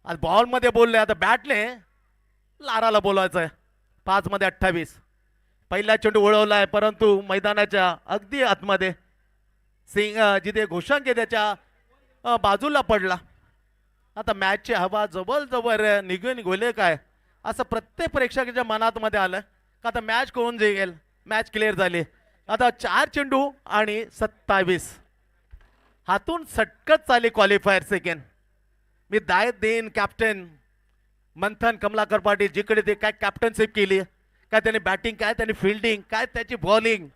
आज बॉल मध्ये बोलले आता बॅटले लाराला बोलायचं आहे 5 मध्ये 28 पहिला चेंडू वळवलाय परंतु मैदानाच्या अगदी आतमध्ये सिंग जिथे घोषांक त्याच्या बाजूला पडला. आता मॅचची हवा जवळ निघून गेले काय असं प्रत्येक प्रेक्षकाच्या मनात मध्ये आलं का आता मॅच कोण जिंकेल. मॅच क्लिअर झाली. आता 4 चेंडू आणि 27 हातून सटकत चालली क्वालिफायर सेकंड. मी दायत देईन कॅप्टन मंथन कमलाकर पाटील जिकडे ते काय कॅप्टनशिप केली, काय त्याने बॅटिंग, काय त्याने फिल्डिंग, काय त्याची बॉलिंग,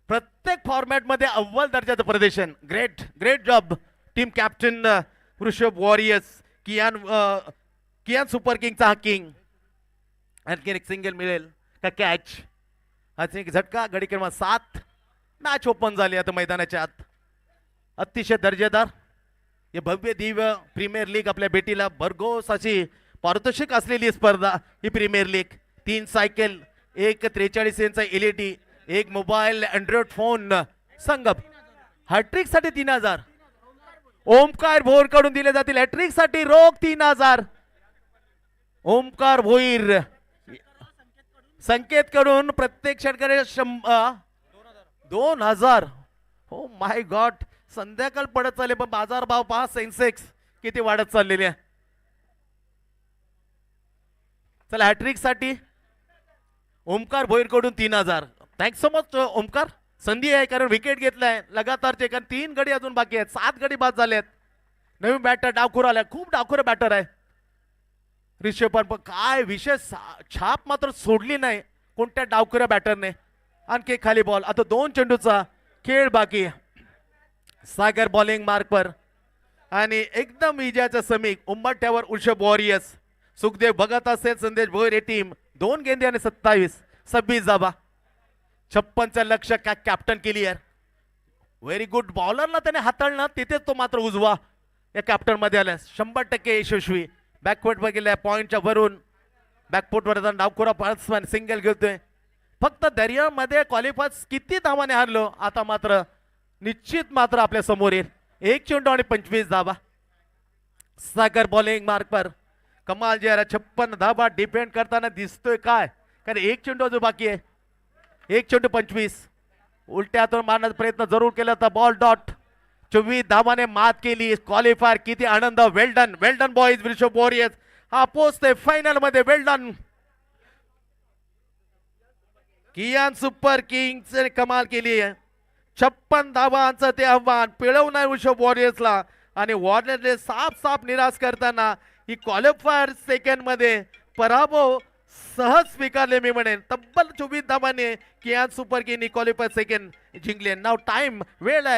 प्रत्येक फॉर्मॅटमध्ये अव्वल दर्जाचं प्रदर्शन. Great great job team captain Rishabh warriors. Kiyan super किंगचा हा किंग. आणखी एक सिंगल मिळेल का कॅच. एक झटका. गडी क्रमांक 7. मॅच ओपन झाली आता मैदानाच्या आत. अतिशय दर्जेदार हे भव्य दिव्य प्रीमियर लीग आपल्या भेटीला भरघोस अशी पारितोषिक असलेली स्पर्धा ही प्रीमियर लीग. 3 सायकल, एक 43 इंच LED, एक मोबाईल अँड्रॉइड फोन संगम. हॅट्रिक साठी 3000 ओमकार भोईर कडून दिले जातील. हॅट्रिक साठी रोख 3000 ओमकार भोईर संकेत कडून प्रत्येक षटकारे 2000. हो माय गॉड. संध्याकाळ पडत चालले पण बाजार भाव पहा. सेन्सेक्स किती वाढत चाललेली आहे. चला हॅट्रिक साठी ओमकार भोईर कडून 3000. Thanks so much Omkar. संधी आहे कारण विकेट घेतलाय लगातारचे. कारण 3 गडी अजून बाकी आहेत. 7 गडी बाद झाले आहेत. नवीन बॅटर डावखुर आलाय. खूप डावखुर बॅटर आहे ऋषभ पण काय विशेष छाप मात्र सोडली नाही कोणत्या डावखुऱ्या बॅटरने. आणखी खाली बॉल. आता 2 चेंडूचा खेळ बाकी. सागर बॉलिंग मार्कवर आणि एकदम विजयाचा समीक उंबरठ्यावर ऋषभ वॉरियर्स. सुखदेव बघत असेल संदेश भोईर टीम. 2 गेंदे आणि 26 धावा. 56चं लक्ष का कॅप्टन क्लिअर. Very good. बॉलरला त्याने हाताळलं तिथेच तो मात्र उजवा या कॅप्टन मध्ये आला. 100% यशस्वी. बॅकफुट बघितलाय पॉइंटच्या वरून. बॅकफुटवर डावखुरा बॅट्समॅन सिंगल घेतोय. फक्त दर्यामध्ये क्वालिफाय किती धावाने हारलो आता मात्र निश्चित मात्र आपल्या समोर येईल. 1 चेंडू आणि 25 धावा. सागर बॉलिंग मार्कवर कमाल जे 56 धावा डिफेंड करताना दिसतोय काय कारण 1 चेंडू जो बाकी आहे. 1 चेंडू 25. उलट्या हातून मारण्याचा प्रयत्न जरूर केला तर बॉल डॉट. 24 धावाने मात केली. क्वालिफायर किती आनंद. वेल डन बॉईज. ऋषभ वॉरियर्स हा पोहोचते फायनल मध्ये. वेल डन. कियान सुपर किंग्सने कमाल केली आहे. 56 धावांचं ते आव्हान पिळवणार ऋषभ वॉरियर्सला आणि वॉरियर्सने साफ निराश करताना ही क्वालिफायर सेकंड मध्ये पराभव सहज स्वीकारले. मी म्हणेन तब्बल 24 धावाने कियान सुपर किंग क्वालिफायर सेकंड जिंकले. नाव टाइम वेळ आहे.